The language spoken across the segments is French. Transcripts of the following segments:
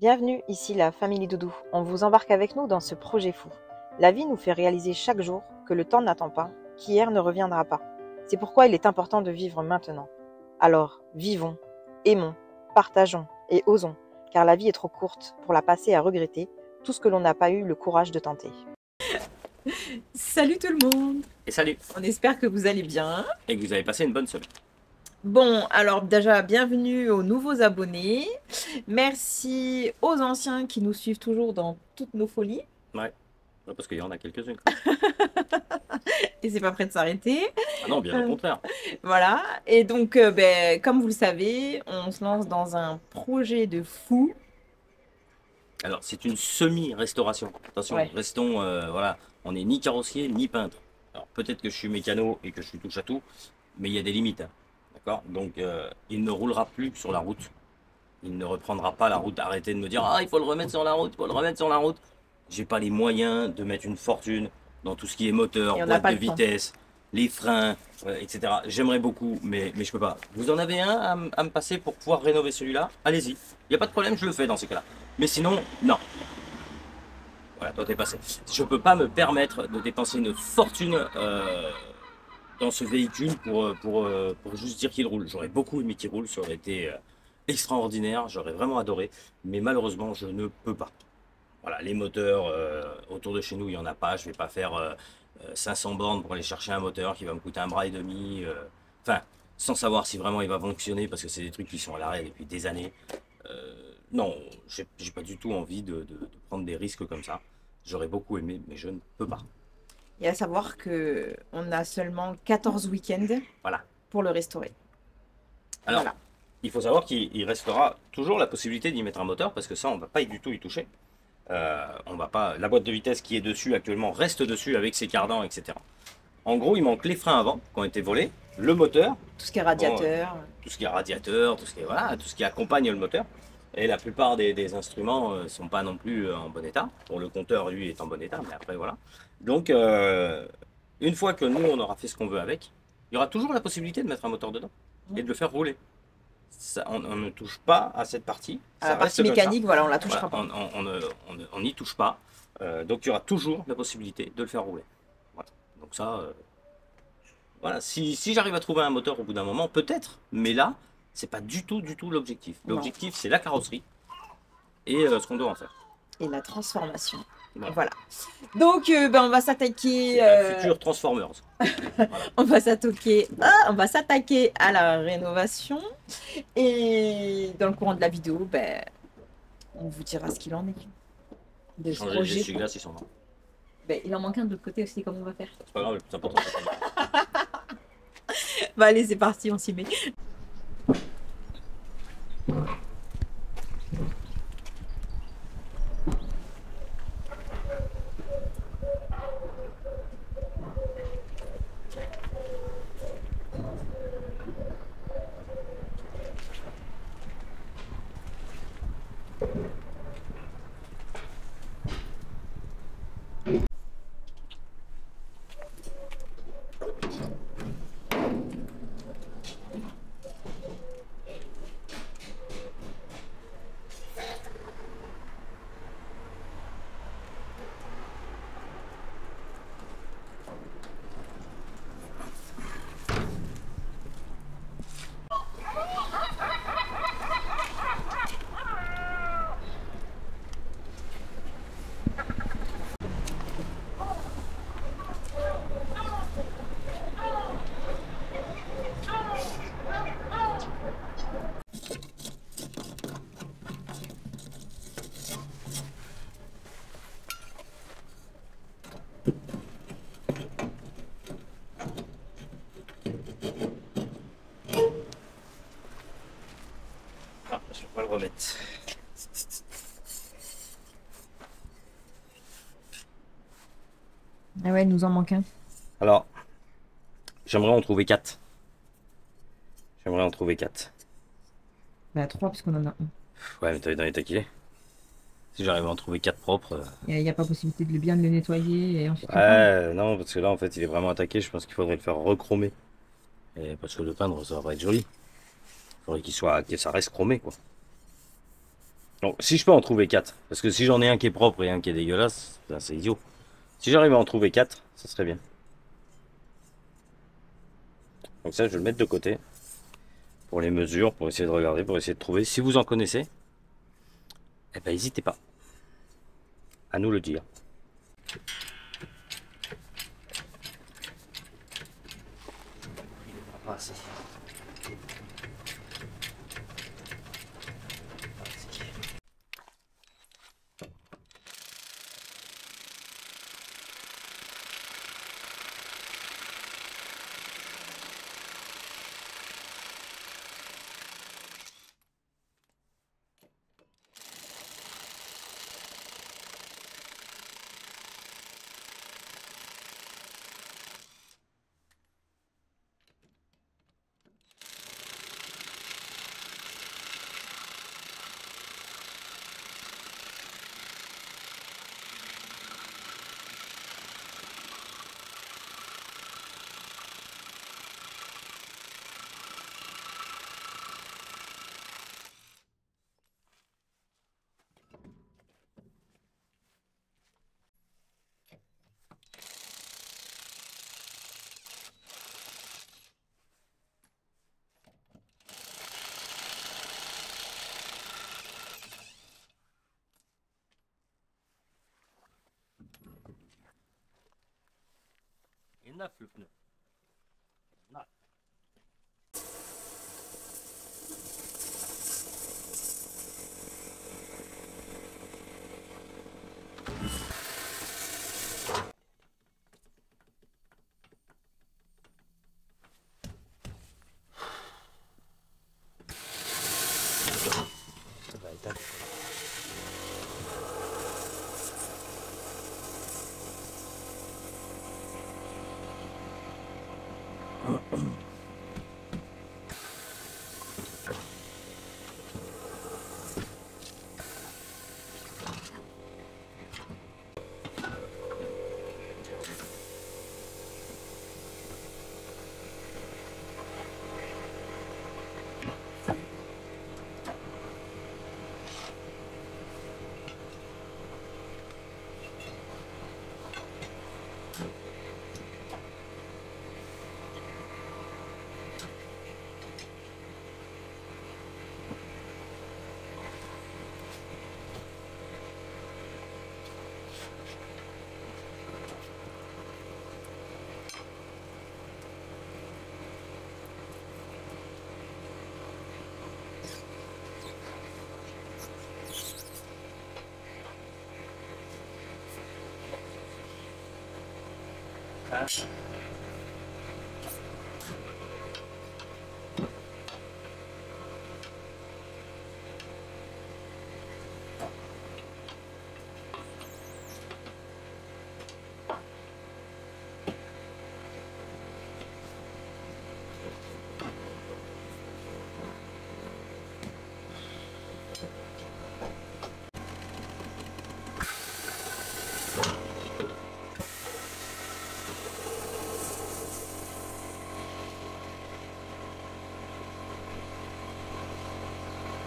Bienvenue, ici la Famille Doudou. On vous embarque avec nous dans ce projet fou. La vie nous fait réaliser chaque jour que le temps n'attend pas, qu'hier ne reviendra pas. C'est pourquoi il est important de vivre maintenant. Alors, vivons, aimons, partageons et osons, car la vie est trop courte pour la passer à regretter tout ce que l'on n'a pas eu le courage de tenter. Salut tout le monde! Et salut! On espère que vous allez bien. Et que vous avez passé une bonne semaine. Bon, alors déjà, bienvenue aux nouveaux abonnés. Merci aux anciens qui nous suivent toujours dans toutes nos folies. Ouais, parce qu'il y en a quelques-unes. Et c'est pas prêt de s'arrêter. Ah non, bien au contraire. Voilà. Et donc, comme vous le savez, on se lance dans un projet de fou. Alors, c'est une semi-restauration. Attention, Ouais. restons, voilà, on n'est ni carrossier ni peintre. Alors, peut-être que je suis mécano et que je suis touche à tout, mais il y a des limites. Hein. D'accord? Donc, il ne roulera plus sur la route. Il ne reprendra pas la route. Arrêtez de me dire, ah, il faut le remettre sur la route, il faut le remettre sur la route. J'ai pas les moyens de mettre une fortune dans tout ce qui est moteur, Et on n'a boîte pas de le temps. vitesse, les freins, etc. J'aimerais beaucoup, mais je peux pas. Vous en avez un à me passer pour pouvoir rénover celui-là? Allez-y. Il n'y a pas de problème, je le fais dans ces cas-là. Mais sinon, non. Voilà, toi t'es passé. Je peux pas me permettre de dépenser une fortune dans ce véhicule pour juste dire qu'il roule. J'aurais beaucoup aimé qu'il roule, ça aurait été extraordinaire, j'aurais vraiment adoré, mais malheureusement je ne peux pas. Voilà, les moteurs autour de chez nous, il n'y en a pas. Je vais pas faire 500 bornes pour aller chercher un moteur qui va me coûter un bras et demi. Enfin, sans savoir si vraiment il va fonctionner parce que c'est des trucs qui sont à l'arrêt depuis des années. Non, j'ai pas du tout envie de prendre des risques comme ça. J'aurais beaucoup aimé, mais je ne peux pas. Et à savoir que on a seulement 14 week-ends Voilà. pour le restaurer. Alors, Voilà. il faut savoir qu'il restera toujours la possibilité d'y mettre un moteur parce que ça, on va pas du tout y toucher. On va pas. La boîte de vitesse qui est dessus actuellement reste dessus avec ses cardans, etc. En gros, il manque les freins avant qui ont été volés, le moteur, Tout ce qui est radiateur. tout ce qui est radiateur, tout ce qui est, voilà, tout ce qui accompagne le moteur. Et la plupart des instruments ne sont pas non plus en bon état. Bon, le compteur, lui, est en bon état, mais après, voilà. Donc, une fois que nous, on aura fait ce qu'on veut avec, il y aura toujours la possibilité de mettre un moteur dedans et de le faire rouler. Ça, on ne touche pas à cette partie. À Ça la partie reste comme ça. mécanique, voilà, on la touchera Voilà, pas. on n'y touche pas. Donc il y aura toujours la possibilité de le faire rouler. Voilà. Donc ça, voilà. Si j'arrive à trouver un moteur au bout d'un moment, peut-être. Mais là, c'est pas du tout l'objectif. Non. L'objectif, c'est la carrosserie et ce qu'on doit en faire. Et la transformation. Voilà. Voilà. Donc, on va s'attaquer. C'est un futur Transformers. On va on va s'attaquer à la rénovation. Et dans le courant de la vidéo, on vous dira ce qu'il en est. De ce Changer les projet. essuie-glaces, ils sont là. Il en manque un de l'autre côté aussi, comment on va faire? C'est pas grave, le plus important, c'est ça. Bah allez, c'est parti, on s'y met. Ah, je vais pas le remettre. Ah ouais, il nous en manque un. Alors, j'aimerais en trouver 4. J'aimerais en trouver 4. Bah 3 puisqu'on en a un. Ouais, mais t'avais dans l'état qu'il est. Si j'arrive à en trouver 4 propres. Il n'y a pas possibilité de bien le nettoyer et ensuite. Ouais, non, parce que là, en fait, il est vraiment attaqué. Je pense qu'il faudrait le faire rechromer. Et parce que le peindre, ça va pas être joli. Il faudrait que ça reste chromé, quoi. Donc, si je peux en trouver 4, parce que si j'en ai un qui est propre et un qui est dégueulasse, ben, c'est idiot. Si j'arrive à en trouver 4, ça serait bien. Donc ça, je vais le mettre de côté pour les mesures, pour essayer de regarder, pour essayer de trouver. Si vous en connaissez, eh ben, n'hésitez pas à nous le dire. Ah, si. Il est neuf le pneu. Neuf. Ça va être un-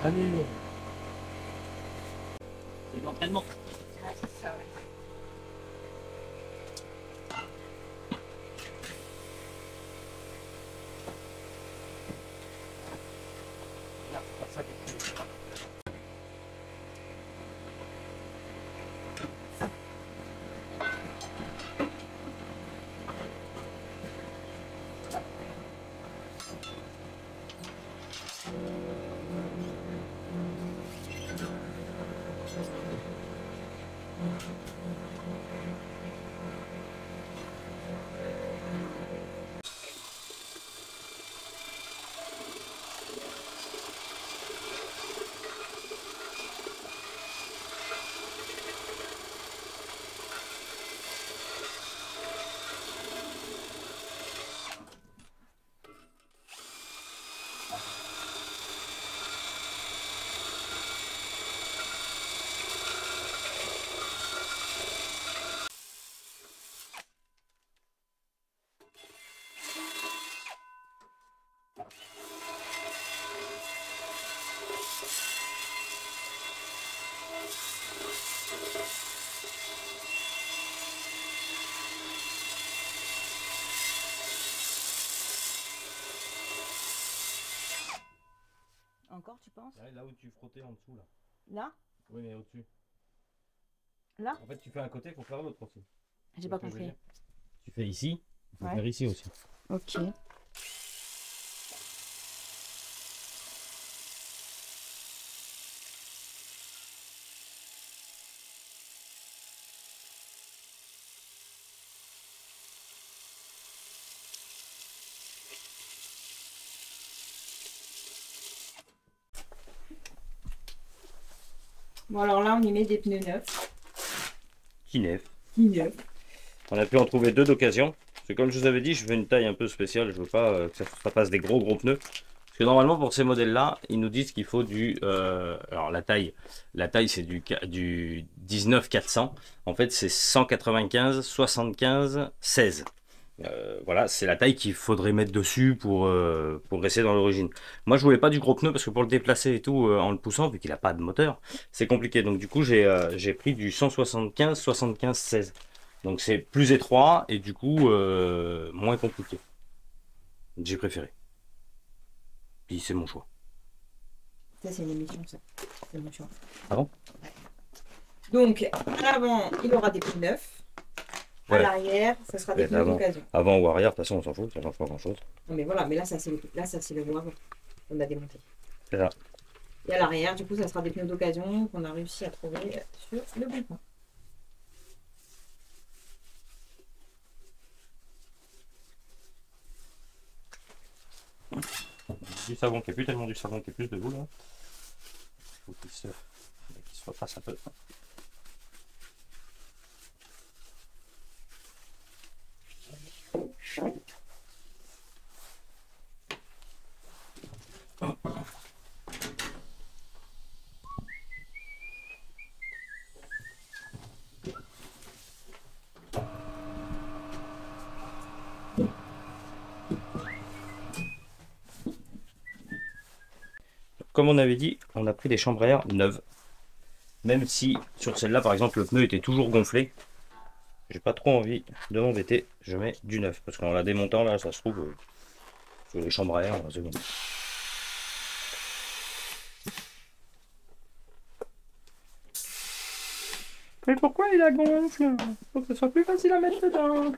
Allez. C'est l'entraînement. Ah, c'est ça, ouais. Encore, tu penses? Là où tu frottais en dessous, là. Là? Oui, mais au-dessus. Là? En fait, tu fais un côté, il faut faire l'autre aussi. J'ai pas compris. Tu fais ici, il faut Ouais. faire ici aussi. Ok. Bon, alors là, on y met des pneus neufs. Qui neuf. Qui neufs. On a pu en trouver deux d'occasion. Parce que comme je vous avais dit, je veux une taille un peu spéciale. Je veux pas que ça fasse des gros pneus. Parce que normalement, pour ces modèles-là, ils nous disent qu'il faut du... alors la taille c'est du 19-400. En fait, c'est 195, 75, 16. Voilà, c'est la taille qu'il faudrait mettre dessus pour rester dans l'origine. Moi, je voulais pas du gros pneu parce que pour le déplacer et tout, en le poussant, vu qu'il n'a pas de moteur, c'est compliqué. Donc du coup, j'ai pris du 175, 75, 16. Donc c'est plus étroit et du coup, moins compliqué. J'ai préféré. Puis c'est mon choix. Ça, c'est une émission, ça. C'est mon choix. Ah bon? Donc, à l'avant, il aura des pneus neufs. À Ouais. l'arrière, ça sera des pneus d'occasion. Avant ou arrière, de toute façon, on s'en fout, ça change pas grand chose. Non, mais voilà, mais là, ça, c'est le mot avant. On a démonté. C'est ça. Et à l'arrière, du coup, ça sera des pneus d'occasion qu'on a réussi à trouver sur le bon coin. Du savon qui est plus tellement du savon qui est plus de vous là. Il faut qu'il se repasse un peu. Comme on avait dit, on a pris des chambres à air neuves. Même si sur celle-là, par exemple, le pneu était toujours gonflé. J'ai pas trop envie de m'embêter. Je mets du neuf. Parce qu'en la démontant, là, ça se trouve, sur les chambres à air, c'est bon. Mais pourquoi il la gonfle? Faut que ce soit plus facile à mettre dedans.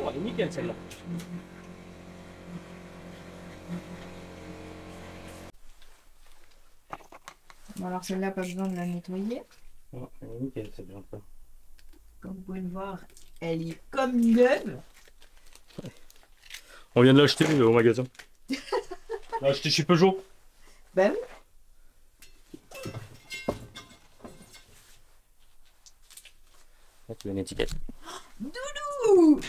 Oh, elle est nickel celle-là. Bon, alors celle-là, pas besoin de la nettoyer. Ouais, elle est nickel celle-là. Comme vous pouvez le voir, elle est comme neuve. On vient de l'acheter au magasin. On l'a acheté chez Peugeot. Ben oui. Là, tu as une étiquette. Doudou!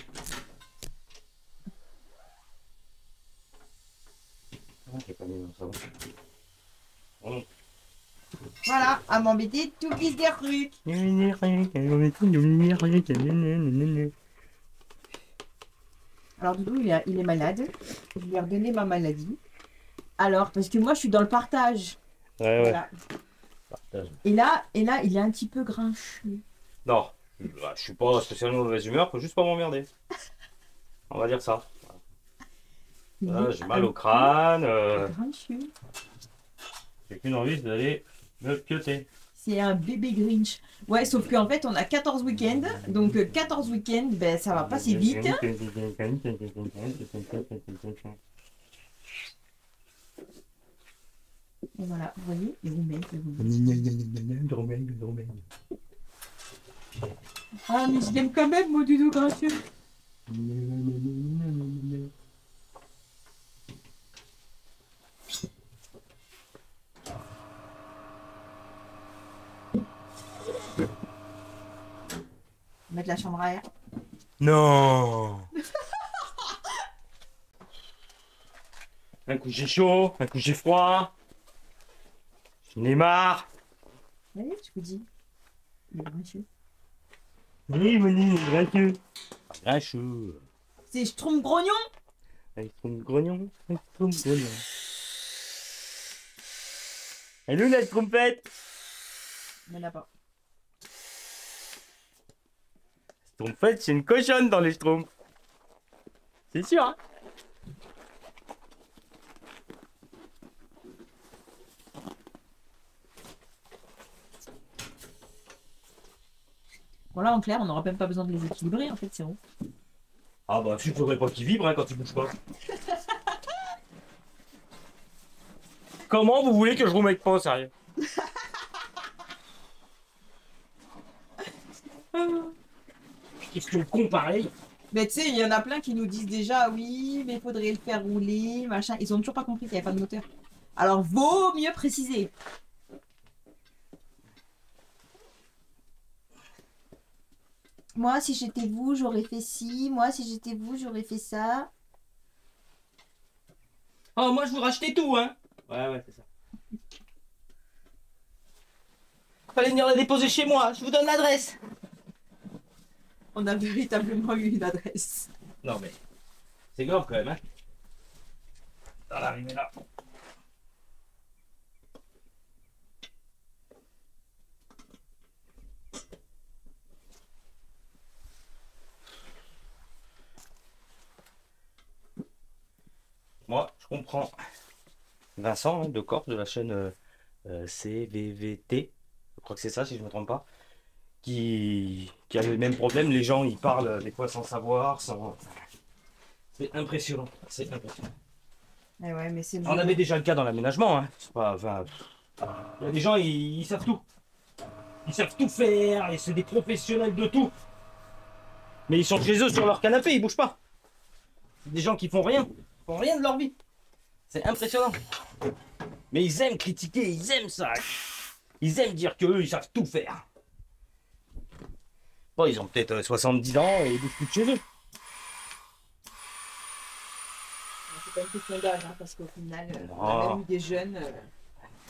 Ah, j'ai pas mis dans ça. Oh. Voilà, à m'embêter, tout glisse des rues. Alors Doudou, il est malade. Je lui ai redonné ma maladie. Alors, parce que moi, je suis dans le partage. Ouais, Voilà. Partage. Et là, il est un petit peu grincheux. Non, je suis pas spécialement de mauvaise humeur, faut juste pas m'emmerder. On va dire ça. Il Là, est j'ai mal un au crâne. peu grincheux. J'ai qu'une envie d'aller me pioter. C'est un bébé Grinch. Ouais, sauf qu'en fait, on a 14 week-ends. Donc, 14 week-ends, ben, ça va passer vite. Et voilà, vous voyez, il vous met. Ah, mais je l'aime quand même, mon doudou grincheux. Mettre la chambre à air. Non. Un coup j'ai chaud, un coup j'ai froid. J'en ai marre. Allez, je vous dis. Il est grincheux. Oui, Moni, grincheux. Grincheux. C'est Schtroumpf grognon. Avec ton grognon, avec ton grognon. Elle est où la trompette? Il n'y en a pas. Trompette, c'est une cochonne dans les schtroumpfs. C'est sûr, hein? Bon, là, en clair, on n'aura même pas besoin de les équilibrer, en fait, c'est bon. Ah bah, tu faudrait pas qu'ils vibrent hein, quand ils bougent pas. Comment vous voulez que je vous mette pas, sérieux? Qu'est-ce que le con pareil? Mais tu sais, il y en a plein qui nous disent déjà, oui, mais il faudrait le faire rouler, machin. Ils ont toujours pas compris qu'il n'y avait pas de moteur. Alors, vaut mieux préciser. Moi, si j'étais vous, j'aurais fait ci. Moi, si j'étais vous, j'aurais fait ça. Oh, moi je vous rachetais tout, hein? Ouais, c'est ça. Fallait venir la déposer chez moi, je vous donne l'adresse. On a véritablement eu une adresse. Non mais, c'est grave quand même, hein? Dans l'arrivée là. Moi, je comprends Vincent hein, de Corse de la chaîne CVVT, je crois que c'est ça si je ne me trompe pas, qui a le même problème. Les gens ils parlent des fois sans savoir, sans. C'est impressionnant, c'est impressionnant. Eh ouais, mais c'est On avait déjà le cas dans l'aménagement, hein. C'est pas, enfin, il y a des gens ils savent tout, ils savent tout faire et c'est des professionnels de tout. Mais ils sont chez eux sur leur canapé, ils bougent pas. Des gens qui font rien de leur vie. C'est impressionnant. Mais ils aiment critiquer, ils aiment ça. Ils aiment dire qu'eux, ils savent tout faire. Bon, ils ont peut-être 70 ans et ils bougent plus de chez eux. C'est pas une question d'âge, hein, parce qu'au final, on Non. a même eu des jeunes.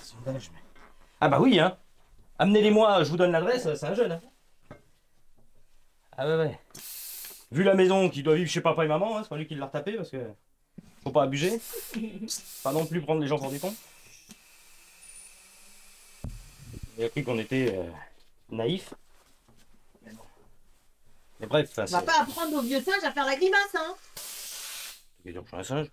Sondage, mais... Ah bah oui, hein. Amenez-les-moi, je vous donne l'adresse, c'est un jeune. Hein. Ah ouais. Vu la maison qui doit vivre chez papa et maman, hein, c'est pas lui qui l'a retapé parce que... Faut pas abuser. Pas non plus prendre les gens pour des cons. Il a cru qu'on était naïfs. Mais bon. Mais bref, On va pas apprendre aux vieux singes à faire la grimace, hein. Tu veux dire que je suis un singe?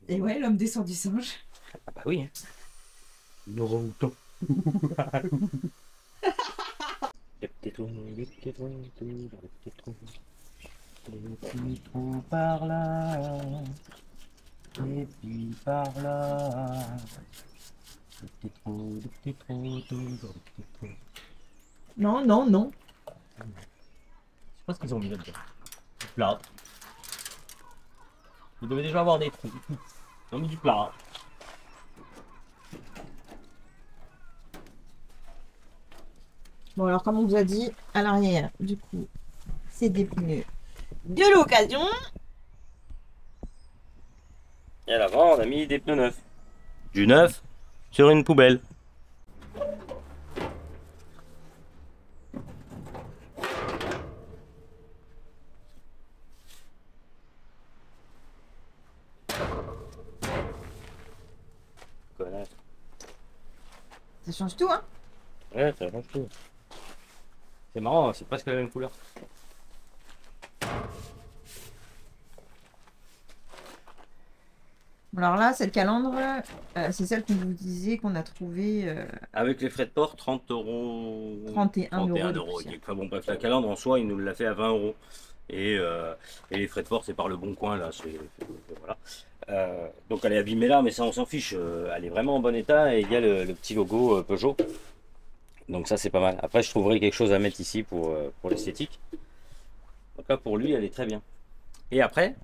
Et ouais, l'homme descend du singe. Ah bah oui. Hein. Orang-outan. Des petits trous par là, et puis par là. Des petits trous, des petits trous, toujours des petits trous. Non, non, non. Je sais pas ce qu'ils ont mis là-dedans. Du plat. Vous devez déjà avoir des trous. Ils ont mis du plat. Bon, alors, comme on vous a dit, à l'arrière, du coup, c'est des pneus de l'occasion. Et à l'avant, on a mis des pneus neufs. Du neuf sur une poubelle. Connard. Ça change tout, hein? Ouais, ça change tout. C'est marrant, c'est presque la même couleur. Alors là, cette calandre, c'est celle qu'on vous disait qu'on a trouvée Avec les frais de port, 30 euros. 31 31 € de euros. poussière. Enfin bon, bref, la calandre en soi, il nous l'a fait à 20 euros. Et les frais de port, c'est par le bon coin là. Voilà. Donc elle est abîmée là, mais ça, on s'en fiche. Elle est vraiment en bon état et il y a le petit logo Peugeot. Donc ça, c'est pas mal. Après, je trouverai quelque chose à mettre ici pour l'esthétique. Donc là, pour lui, elle est très bien. Et après,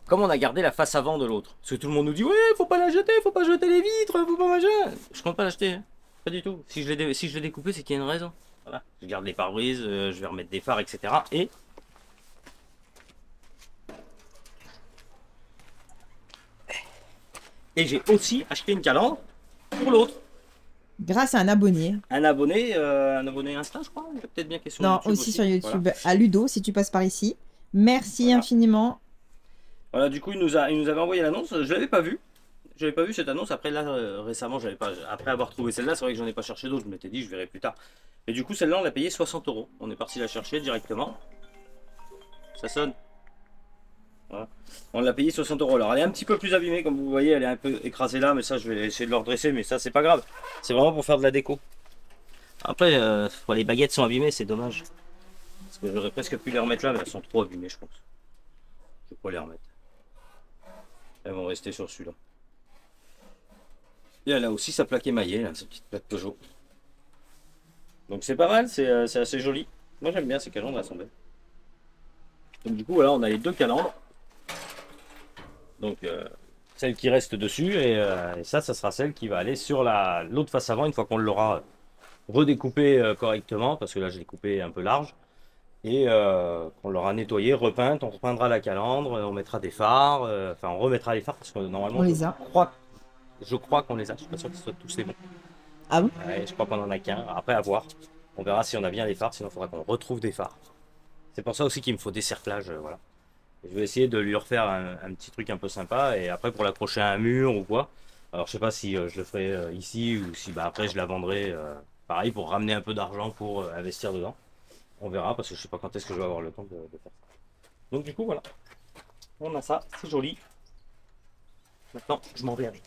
comme on a gardé la face avant de l'autre, parce que tout le monde nous dit ouais, faut pas la jeter, faut pas jeter les vitres, faut pas machin. Je compte pas l'acheter, hein. Pas du tout. Si je l'ai découpé, c'est qu'il y a une raison. Voilà. Je garde les pare-brises, je vais remettre des phares, etc. Et j'ai aussi acheté une calandre pour l'autre. Grâce à un abonné. Un abonné Insta, je crois. Il y a peut-être bien question Non, YouTube aussi sur YouTube. Voilà. À Ludo, si tu passes par ici. Merci Voilà. infiniment. Voilà, du coup, il nous avait envoyé l'annonce. Je l'avais pas vue. J'avais pas vu cette annonce. Après, là, récemment, j'avais pas. Après avoir trouvé celle-là, c'est vrai que j'en ai pas cherché d'autres. Je m'étais dit, je verrai plus tard. Et du coup, celle-là, on l'a payé 60 euros. On est parti la chercher directement. Ça sonne. Voilà. On l'a payé 60 euros. Alors, elle est un petit peu plus abîmée, comme vous voyez. Elle est un peu écrasée là, mais ça, je vais essayer de le redresser. Mais ça, c'est pas grave. C'est vraiment pour faire de la déco. Après, les baguettes sont abîmées, c'est dommage. Parce que j'aurais presque pu les remettre là, mais elles sont trop abîmées, je pense. Je vais pas les remettre. Elles vont rester sur celui-là. Et elle a aussi sa plaque émaillée, là, sa petite plaque Peugeot. Donc c'est pas mal, c'est assez joli. Moi j'aime bien ces calandres, elles sont belles. Donc du coup, voilà, on a les deux calandres. Donc celle qui reste dessus, et ça sera celle qui va aller sur l'autre face avant, une fois qu'on l'aura redécoupé correctement, parce que là je l'ai coupé un peu large. Et qu'on l'aura nettoyé, repeinte, on repeindra la calandre, on mettra des phares, enfin on remettra les phares parce que normalement On les a. Je crois qu'on les a, je suis pas sûr qu'ils soient tous les bons. Ah bon? Ouais, je crois qu'on en a qu'un, après à voir. On verra si on a bien les phares, sinon il faudra qu'on retrouve des phares. C'est pour ça aussi qu'il me faut des cerclages, voilà. Et je vais essayer de lui refaire un petit truc un peu sympa et après pour l'accrocher à un mur ou quoi. Alors je sais pas si je le ferai ici ou si après je la vendrai pareil pour ramener un peu d'argent pour investir dedans. On verra parce que je sais pas quand est-ce que je vais avoir le temps de faire ça. Donc du coup voilà. On a ça, c'est joli. Maintenant je m'en vais avec.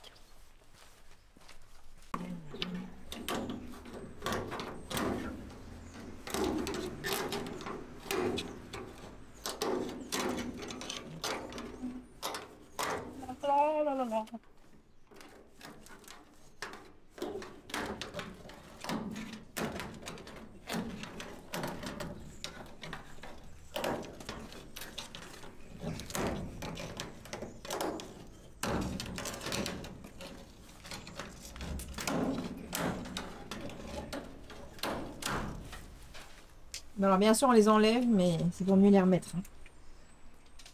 Alors bien sûr, on les enlève, mais c'est pour mieux les remettre, hein.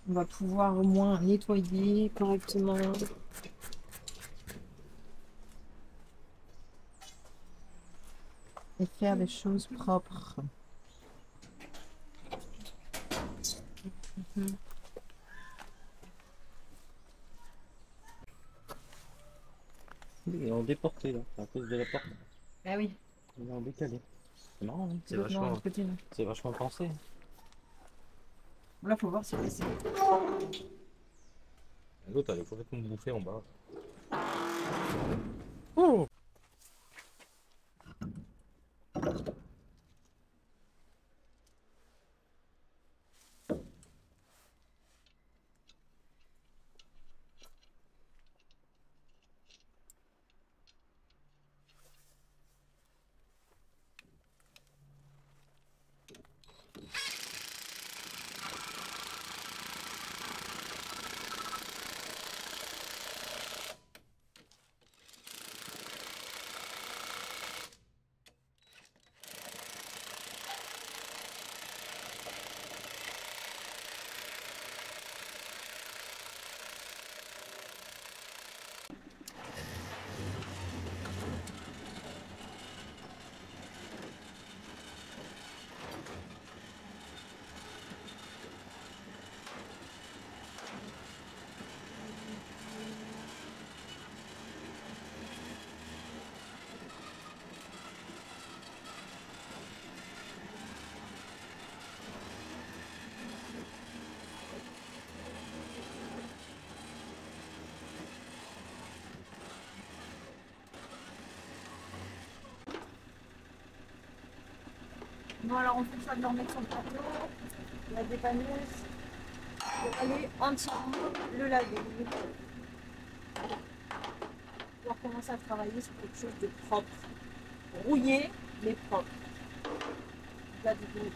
On va pouvoir au moins nettoyer correctement. Et faire des choses propres. Ils ont déporté là, à cause de la porte. Ah oui. Ils ont décalé. C'est marrant, hein, C'est vachement pensé. Là, faut voir si c'est. L'autre, elle est complètement bouffée en bas. Bon, alors on fait ça de le remettre sur le plateau. La dépanneuse, pour aller entièrement le laver. On va commencer à travailler sur quelque chose de propre. Rouillé, mais propre. Là, du coup,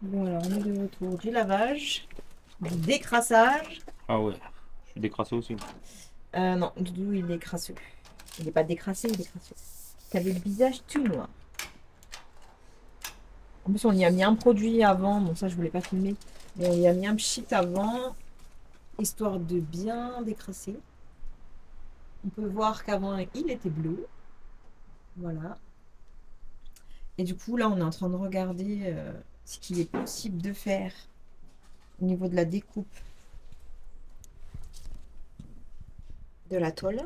bon, alors on est de retour du lavage, du décrassage. Ah ouais, je suis décrassé aussi. Non, Doudou il est crasseux. Il n'est pas décrassé, il est crasseux. T'avais le visage tout noir. En plus, on y a mis un produit avant, bon ça je voulais pas filmer, mais on y a mis un pchit avant, histoire de bien décrasser. On peut voir qu'avant il était bleu. Voilà. Et du coup, là, on est en train de regarder ce qu'il est possible de faire au niveau de la découpe de la tôle.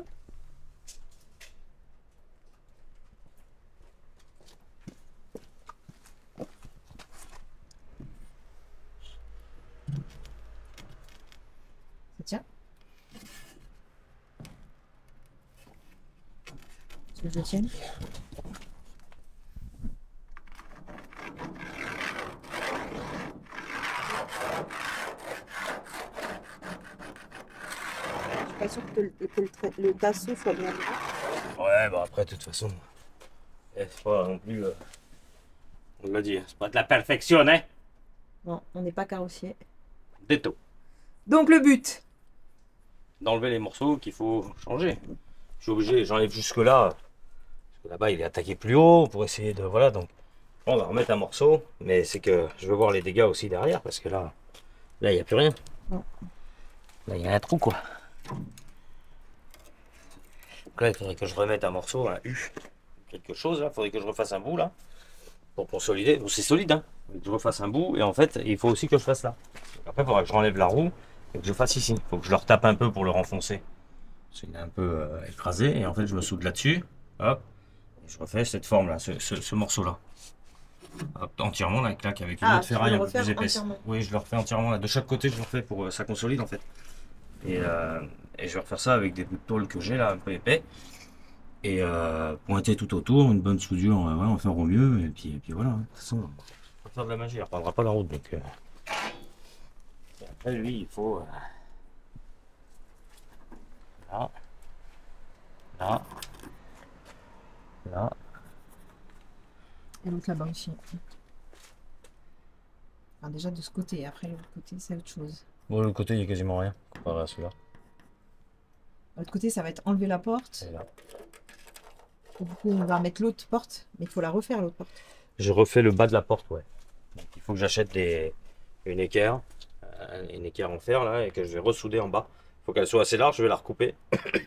Ça tient. Est-ce que je tiens? Pas sûr que le tasseau soit bien droit. Ouais, bah après, de toute façon, c'est pas non plus. On l'a dit, c'est pas de la perfection, hein? Non, on n'est pas carrossier. Déto. Donc le but, D'enlever les morceaux qu'il faut changer. Je suis obligé, j'enlève jusque là. Parce que là-bas, il est attaqué plus haut pour essayer de. Voilà, donc On va remettre un morceau, mais c'est que je veux voir les dégâts aussi derrière, parce que là, il n'y a plus rien. Non. Là, il y a un trou, quoi. Donc là, il faudrait que je remette un morceau, un U, quelque chose, là. Il faudrait que je refasse un bout, là, pour consolider. Bon, c'est solide, hein. Il faut que je refasse un bout, et en fait, il faut aussi que je fasse là. Donc après, il faudra que je renlève la roue, et que je fasse ici. Il faut que je le retape un peu pour le renfoncer. Parce qu'il est un peu écrasé, et en fait, je me soude là-dessus. Hop. Et je refais cette forme-là, ce morceau-là. Entièrement la claque avec une Ah, autre tu veux ferraille le un peu refaire plus épaisse. entièrement. Oui, je le refais entièrement là. De chaque côté, je le refais pour ça consolide en fait. Et je vais refaire ça avec des bouts de tôle que j'ai là, un peu épais. Et pointer tout autour, une bonne soudure, ouais, en faire au mieux. Et puis voilà. De toute façon, on va faire de la magie, il ne reprendra pas la route. Donc, et après, lui, il faut. Là. Là. Là. Et l'autre là-bas aussi. Enfin, déjà de ce côté, après l'autre côté, c'est autre chose. Bon, le côté, il n'y a quasiment rien comparé à celui-là. L'autre côté, ça va être enlever la porte. Et là. Et du coup, on va mettre l'autre porte, mais il faut la refaire l'autre porte. Je refais le bas de la porte, ouais. Donc, il faut que j'achète une équerre en fer là, et que je vais ressouder en bas. Il faut qu'elle soit assez large, je vais la recouper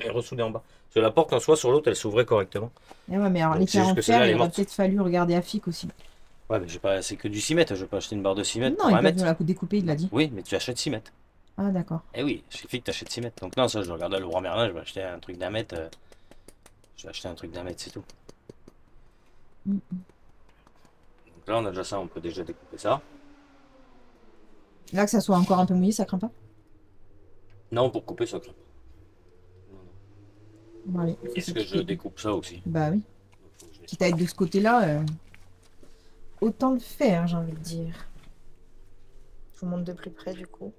et ressouder en bas. Parce que la porte en soi sur l'autre, elle s'ouvrait correctement. Et ouais, mais alors Donc, c'est l'équerre juste en que celle-là, fer, elle il est aurait morte. peut-être fallu regarder à FIC aussi. Ouais, mais c'est que du 6 mètres. Je vais pas acheter une barre de 6 mètres Non, pour ils 1 peuvent mètre. nous la découper, il l'a dit. Oui, mais tu achètes 6 mètres. Ah, d'accord. Eh oui, il suffit que tu achètes 6 mètres. Donc non, ça, je regardais le roi Merlin, je vais acheter un truc d'1 mètre. Je vais acheter un truc d'1 mètre, c'est tout. Mm. Donc là, on a déjà ça, on peut déjà découper ça. Là, que ça soit encore un peu mouillé, ça craint pas? Non, pour couper, ça craint. Bon, allez, il faut Est-ce que je s'occuper. découpe ça aussi? Bah oui. Donc, faut que je Quitte à être de ce côté-là, autant le faire, j'ai envie de dire. Je vous montre de plus près du coup.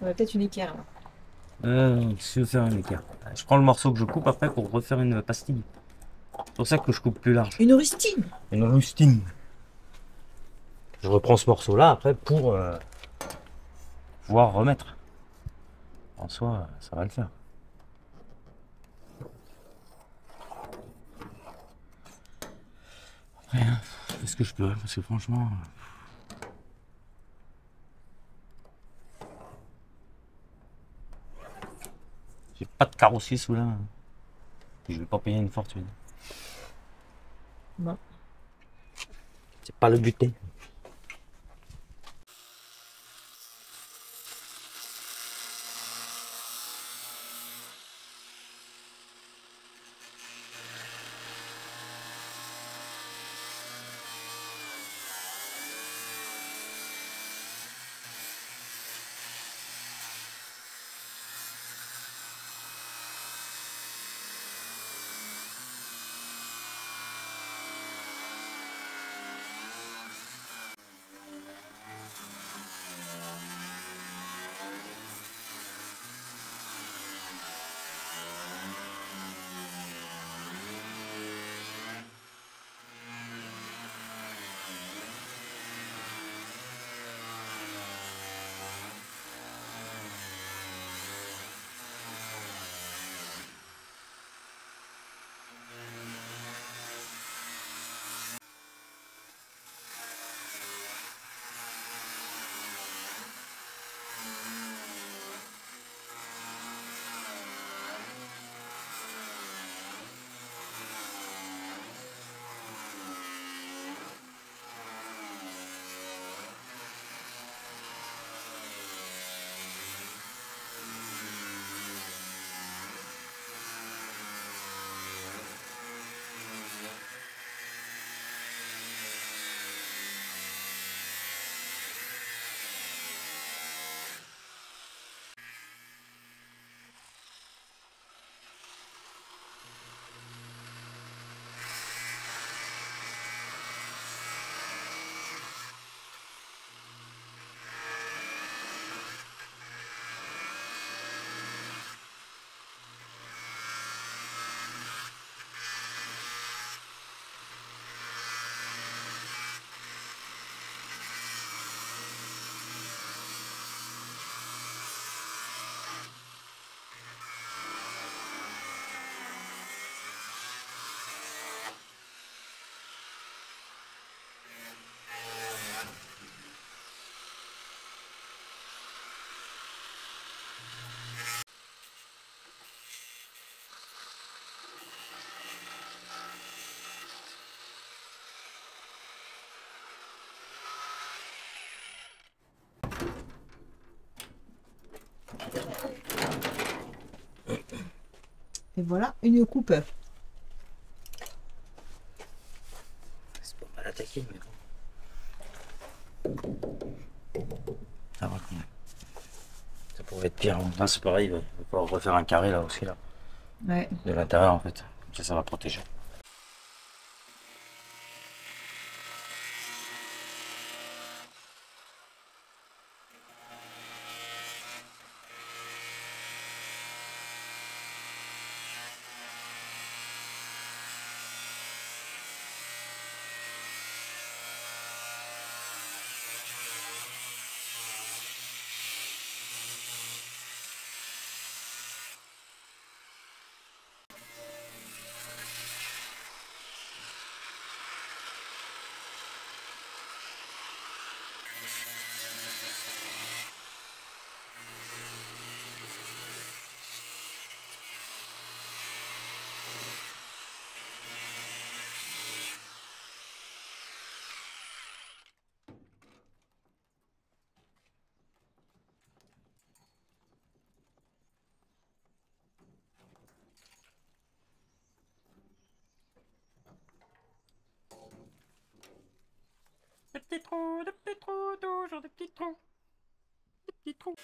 On a peut-être une équerre là. Je vais faire un équerre. Je prends le morceau que je coupe après pour refaire une pastille. C'est pour ça que je coupe plus large. Une rustine! Une rustine. Je reprends ce morceau là après pour pouvoir remettre. En soi, ça va le faire. Après, je fais ce que je peux parce que franchement. J'ai pas de carrossier sous là. Je vais pas payer une fortune. Non. C'est pas le but. Et voilà, une coupe. C'est pas mal attaqué, mais bon. Ça va quand même. Ça pourrait être pire. Là, c'est pareil, il va falloir refaire un carré là aussi, là. Ouais. De l'intérieur en fait. Comme ça va protéger. Des petits trous, toujours des petits trous, des petits trous.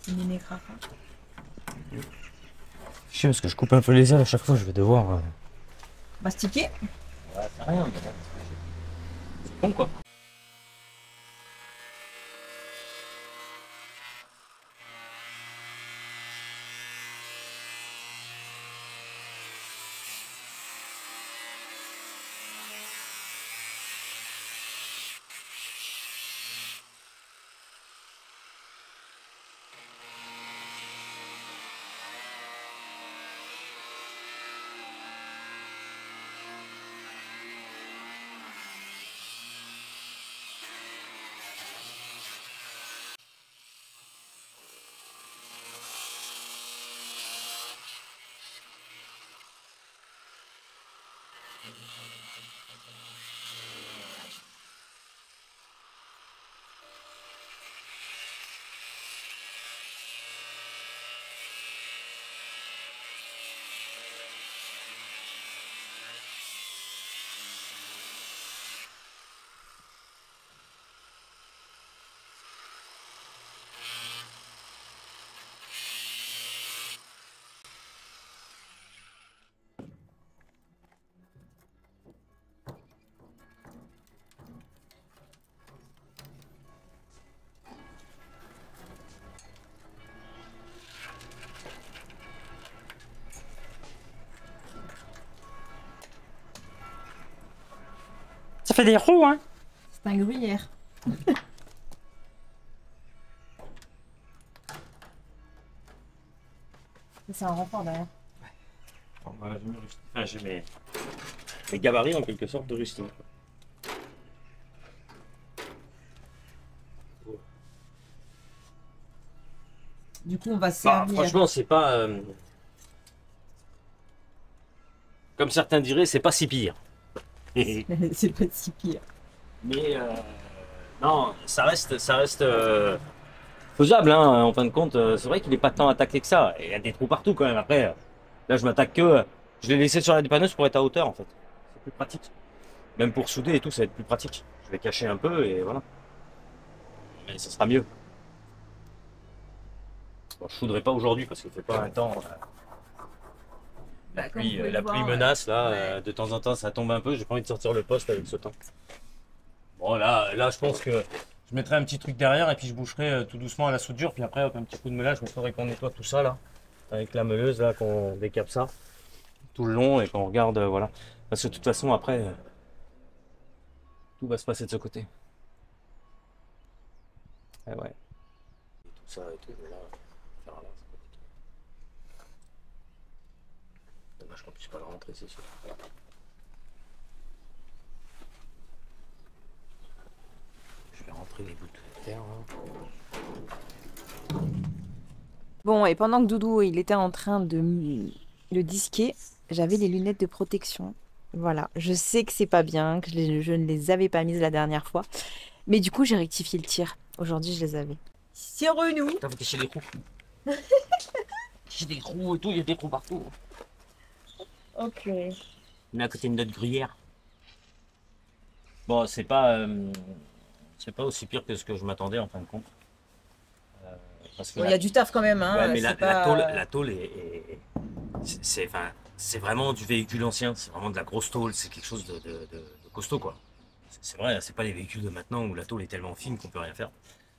Une écrasante. Je sais parce que je coupe un peu les ailes à chaque fois, je vais devoir. Mastiquer. Ouais, c'est rien, mais c'est bon quoi. Ça fait des roues, hein. C'est un gruyère. C'est un renfort derrière. Ouais. Voilà, j'ai mes gabarits en quelque sorte de rustine. Du coup, on va Bah, servir. franchement, c'est pas. Comme certains diraient, c'est pas si pire. C'est pas si pire. Mais non, ça reste faisable, hein, en fin de compte. C'est vrai qu'il n'est pas tant attaqué que ça. Et il y a des trous partout quand même. Après, là, je m'attaque que. Je l'ai laissé sur la dépanneuse pour être à hauteur en fait. C'est plus pratique. Même pour souder et tout, ça va être plus pratique. Je vais cacher un peu et voilà. Mais ça sera mieux. Bon, je souderai pas aujourd'hui parce qu'il fait pas un temps. Bah, comme vous pouvez La le pluie voir, menace là, ouais. de temps en temps ça tombe un peu. J'ai pas envie de sortir le poste avec ce temps. Bon là je pense que je mettrai un petit truc derrière et puis je boucherai tout doucement à la soudure. Puis après hop, un petit coup de meulage, il faudrait qu'on nettoie tout ça là avec la meuleuse là, qu'on décape ça tout le long et qu'on regarde voilà. Parce que de toute façon après tout va se passer de ce côté. Eh ouais. Et tout ça et tout là, faire là, c'est compliqué. Dommage qu'on puisse pas le rentrer, c'est sûr. Je vais rentrer les bouts de terre. Hein. Bon, et pendant que Doudou il était en train de le disquer, j'avais les lunettes de protection. Voilà, je sais que c'est pas bien, que je ne les avais pas mises la dernière fois. Mais du coup, j'ai rectifié le tir. Aujourd'hui, je les avais. C'est renou. Putain, faut cacher les trous. J'ai des trous et tout, il y a des trous partout. Ok. On est à côté de notre gruyère. Bon, c'est pas aussi pire que ce que je m'attendais en fin de compte. Parce que Il y a du taf quand même. Hein. ouais, mais c'est la tôle enfin, c'est vraiment du véhicule ancien. C'est vraiment de la grosse tôle. C'est quelque chose de costaud, quoi. C'est vrai, c'est pas les véhicules de maintenant où la tôle est tellement fine qu'on peut rien faire.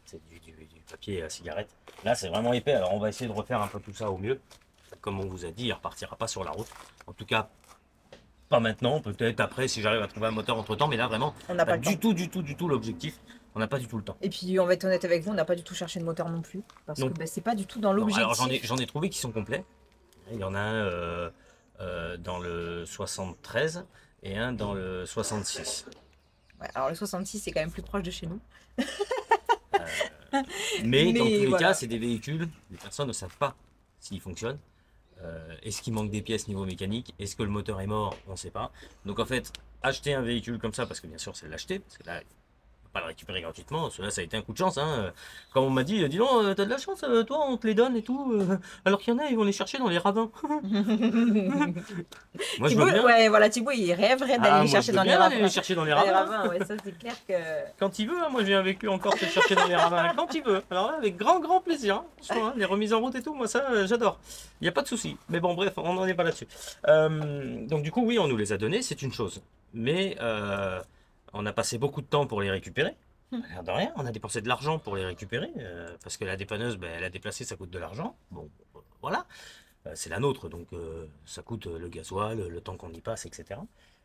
C'est du papier à cigarette. Là, c'est vraiment épais. Alors, on va essayer de refaire un peu tout ça au mieux. Comme on vous a dit, il repartira pas sur la route. En tout cas, pas maintenant. Peut-être après, si j'arrive à trouver un moteur entre temps. Mais là, vraiment, On n'a pas le temps. du tout l'objectif. On n'a pas du tout le temps. Et puis, on va être honnête avec vous, on n'a pas du tout cherché de moteur non plus. Parce Non. que bah, c'est pas du tout dans Non, alors l'objectif. j'en ai trouvé qui sont complets. Il y en a un dans le 73 et un dans le 66. Ouais, alors le 66, c'est quand même plus proche de chez nous. Mais dans tous les voilà. cas, c'est des véhicules, les personnes ne savent pas s'ils fonctionnent. Est-ce qu'il manque des pièces niveau mécanique? Est-ce que le moteur est mort? On ne sait pas. Donc en fait, acheter un véhicule comme ça, parce que bien sûr c'est l'acheter, parce que là, pas le récupérer gratuitement, cela ça a été un coup de chance. Hein. Quand on m'a dit, dis donc, t'as de la chance, toi, on te les donne et tout, alors qu'il y en a, ils vont les chercher dans les ravins. Moi, je veux bien. Ouais, voilà, Thibaut, il rêverait d'aller les Moi, chercher je veux dans les bien ravins. aller les chercher dans les Dans les ravins. ravins, ouais, ça c'est clair que. Quand il veut, hein. Moi j'ai un vécu encore te chercher dans les ravins, quand il veut. Alors là, avec grand plaisir. Hein. Franchement, hein, les remises en route et tout, moi ça, j'adore. Il n'y a pas de souci. Mais bon, bref, on n'en est pas là-dessus. Donc du coup, oui, on nous les a donnés, c'est une chose. Mais on a passé beaucoup de temps pour les récupérer. Rien de rien, on a dépensé de l'argent pour les récupérer, parce que la dépanneuse, ben, elle a déplacé, ça coûte de l'argent. Bon, voilà, c'est la nôtre, donc ça coûte le gasoil, le temps qu'on y passe, etc.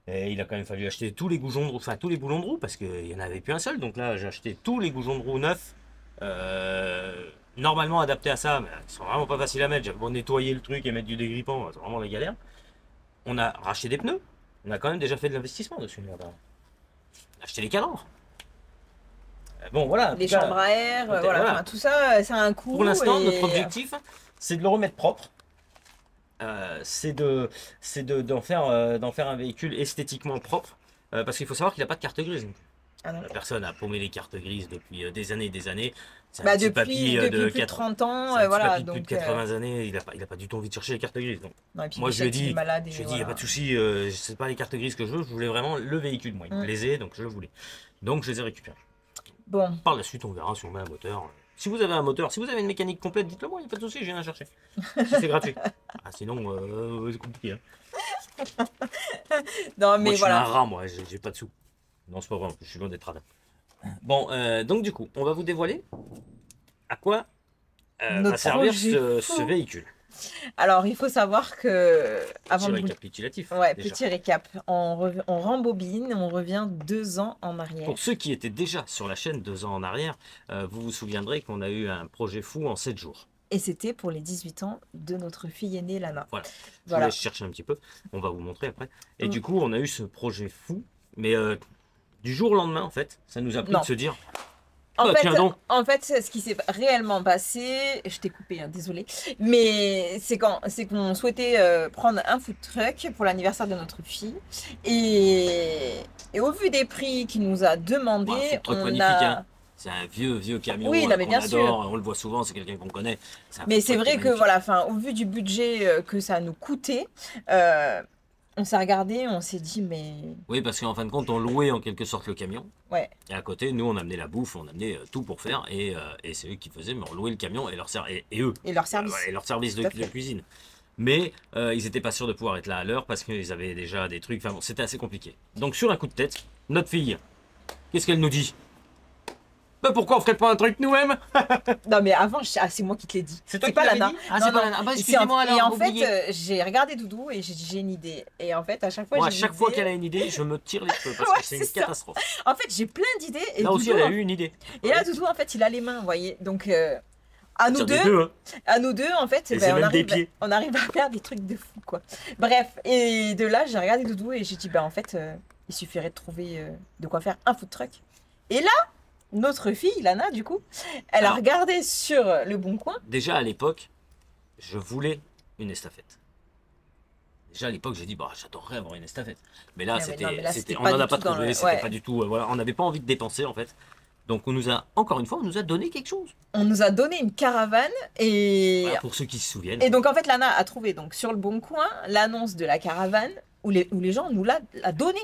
Et il a quand même fallu acheter tous les goujons de roue, enfin tous les boulons de roue, parce qu'il n'y en avait plus un seul. Donc là, j'ai acheté tous les goujons de roue neufs, normalement adaptés à ça, mais ils sont vraiment pas faciles à mettre. J'ai beau nettoyer le truc et mettre du dégrippant, c'est vraiment la galère. On a racheté des pneus, on a quand même déjà fait de l'investissement dessus. On a acheté les calandres. Bon, voilà. Les chambres à air, voilà. Enfin, tout ça, ça a un coût. Pour l'instant, et... notre objectif, c'est de le remettre propre. C'est d'en faire un véhicule esthétiquement propre. Parce qu'il faut savoir qu'il n'a pas de carte grise. Ah non. La personne a paumé les cartes grises depuis des années et des années. C'est un Bah, petit depuis papy plus de de 30 ans, c'est un petit voilà. papy de plus Donc, de 80 années, il a pas du tout envie de chercher les cartes grises. Donc, non, et puis moi, je lui ai peut-être qu'il est dit, malade et il n'y a voilà. pas de souci, c'est pas les cartes grises que je voulais vraiment le véhicule. Moi, il me plaisait, donc je le voulais. Donc, je les ai récupérés. Bon, Par la suite, on verra si on met un moteur. Si vous avez un moteur, si vous avez une mécanique complète, dites-le moi, il n'y a pas de souci, je viens la chercher. Si c'est gratuit. Ah, sinon, c'est compliqué. Hein. non, mais Moi, je suis voilà. un rat, moi, j'ai pas de sous. Non, c'est pas vrai, je suis loin d'être radin. Bon, donc du coup, on va vous dévoiler à quoi Notre va servir projet ce véhicule. Alors, il faut savoir que avant Petit de vous... récapitulatif. Ouais, déjà. petit récap. On rembobine, on revient 2 ans en arrière. Pour ceux qui étaient déjà sur la chaîne 2 ans en arrière, vous vous souviendrez qu'on a eu un projet fou en 7 jours. Et c'était pour les 18 ans de notre fille aînée, Lana. Voilà. Je Voilà. vous laisse chercher un petit peu. On va vous montrer après. Et Mm. du coup, on a eu ce projet fou. Mais du jour au lendemain, en fait, ça nous a pris Non. de se dire En bah, fait, tiens donc. ce qui s'est réellement passé, je t'ai coupé, hein, désolé, mais c'est qu'on souhaitait prendre un food truck pour l'anniversaire de notre fille. Et au vu des prix qu'il nous a demandé, Bah, food truck on magnifique, a. hein. C'est un vieux camion Oui, non, mais qu'on bien adore. On le voit souvent, c'est quelqu'un qu'on connaît. C'est un Mais food c'est truck qui est vrai que magnifique. voilà, enfin, au vu du budget que ça nous coûtait, euh, on s'est regardé, on s'est dit, mais Oui, parce qu'en fin de compte, on louait en quelque sorte le camion. ouais, Et à côté, nous, on amenait la bouffe, on amenait tout pour faire. Et c'est eux qui faisaient, mais on louait le camion et, et eux. et leur service. Et leur service Tout à de fait. cuisine. Mais ils n'étaient pas sûrs de pouvoir être là à l'heure parce qu'ils avaient déjà des trucs. Enfin bon, c'était assez compliqué. Donc sur un coup de tête, notre fille, qu'est-ce qu'elle nous dit? Bah pourquoi on ferait pas un truc nous-mêmes? Non, mais avant, c'est moi qui te l'ai dit. C'est toi qui pas l'avais Lana. dit. Ah, Non, c'est pas non. Lana. Ah bah Et excusez-moi et alors, en fait, oublié. j'ai regardé Doudou et j'ai dit, j'ai une idée. Et en fait, à chaque fois, Moi, à j'ai chaque une fois idée. qu'elle a une idée, je me tire les cheveux parce Ouais, que c'est une c'est ça. catastrophe. En fait, j'ai plein d'idées. Et Là aussi, Doudou, elle a eu une idée. et là, Doudou, en fait, il a les mains, vous voyez. Donc, à nous Sur des deux, hein. en fait, Et ben, c'est on même des arrive, pieds. on arrive à faire des trucs de fou, quoi. Bref, et de là, j'ai regardé Doudou et j'ai dit, ben, en fait, il suffirait de trouver de quoi faire un food truck. Et là, notre fille, Lana, du coup, elle a Alors. regardé sur Le Bon Coin. Déjà à l'époque, je voulais une estafette. Déjà à l'époque, j'ai dit, bah, j'adorerais avoir une estafette. Mais là, Ouais, mais non, mais là, c'était on pas n'en du a pas tout dans trouvé, le- c'était ouais. pas du tout. Voilà, on n'avait pas envie de dépenser en fait. Donc on nous a, encore une fois, on nous a donné quelque chose. On nous a donné une caravane et, Voilà, pour ceux qui se souviennent. et donc en fait Lana a trouvé donc sur Le Bon Coin l'annonce de la caravane où les gens nous l'a donné.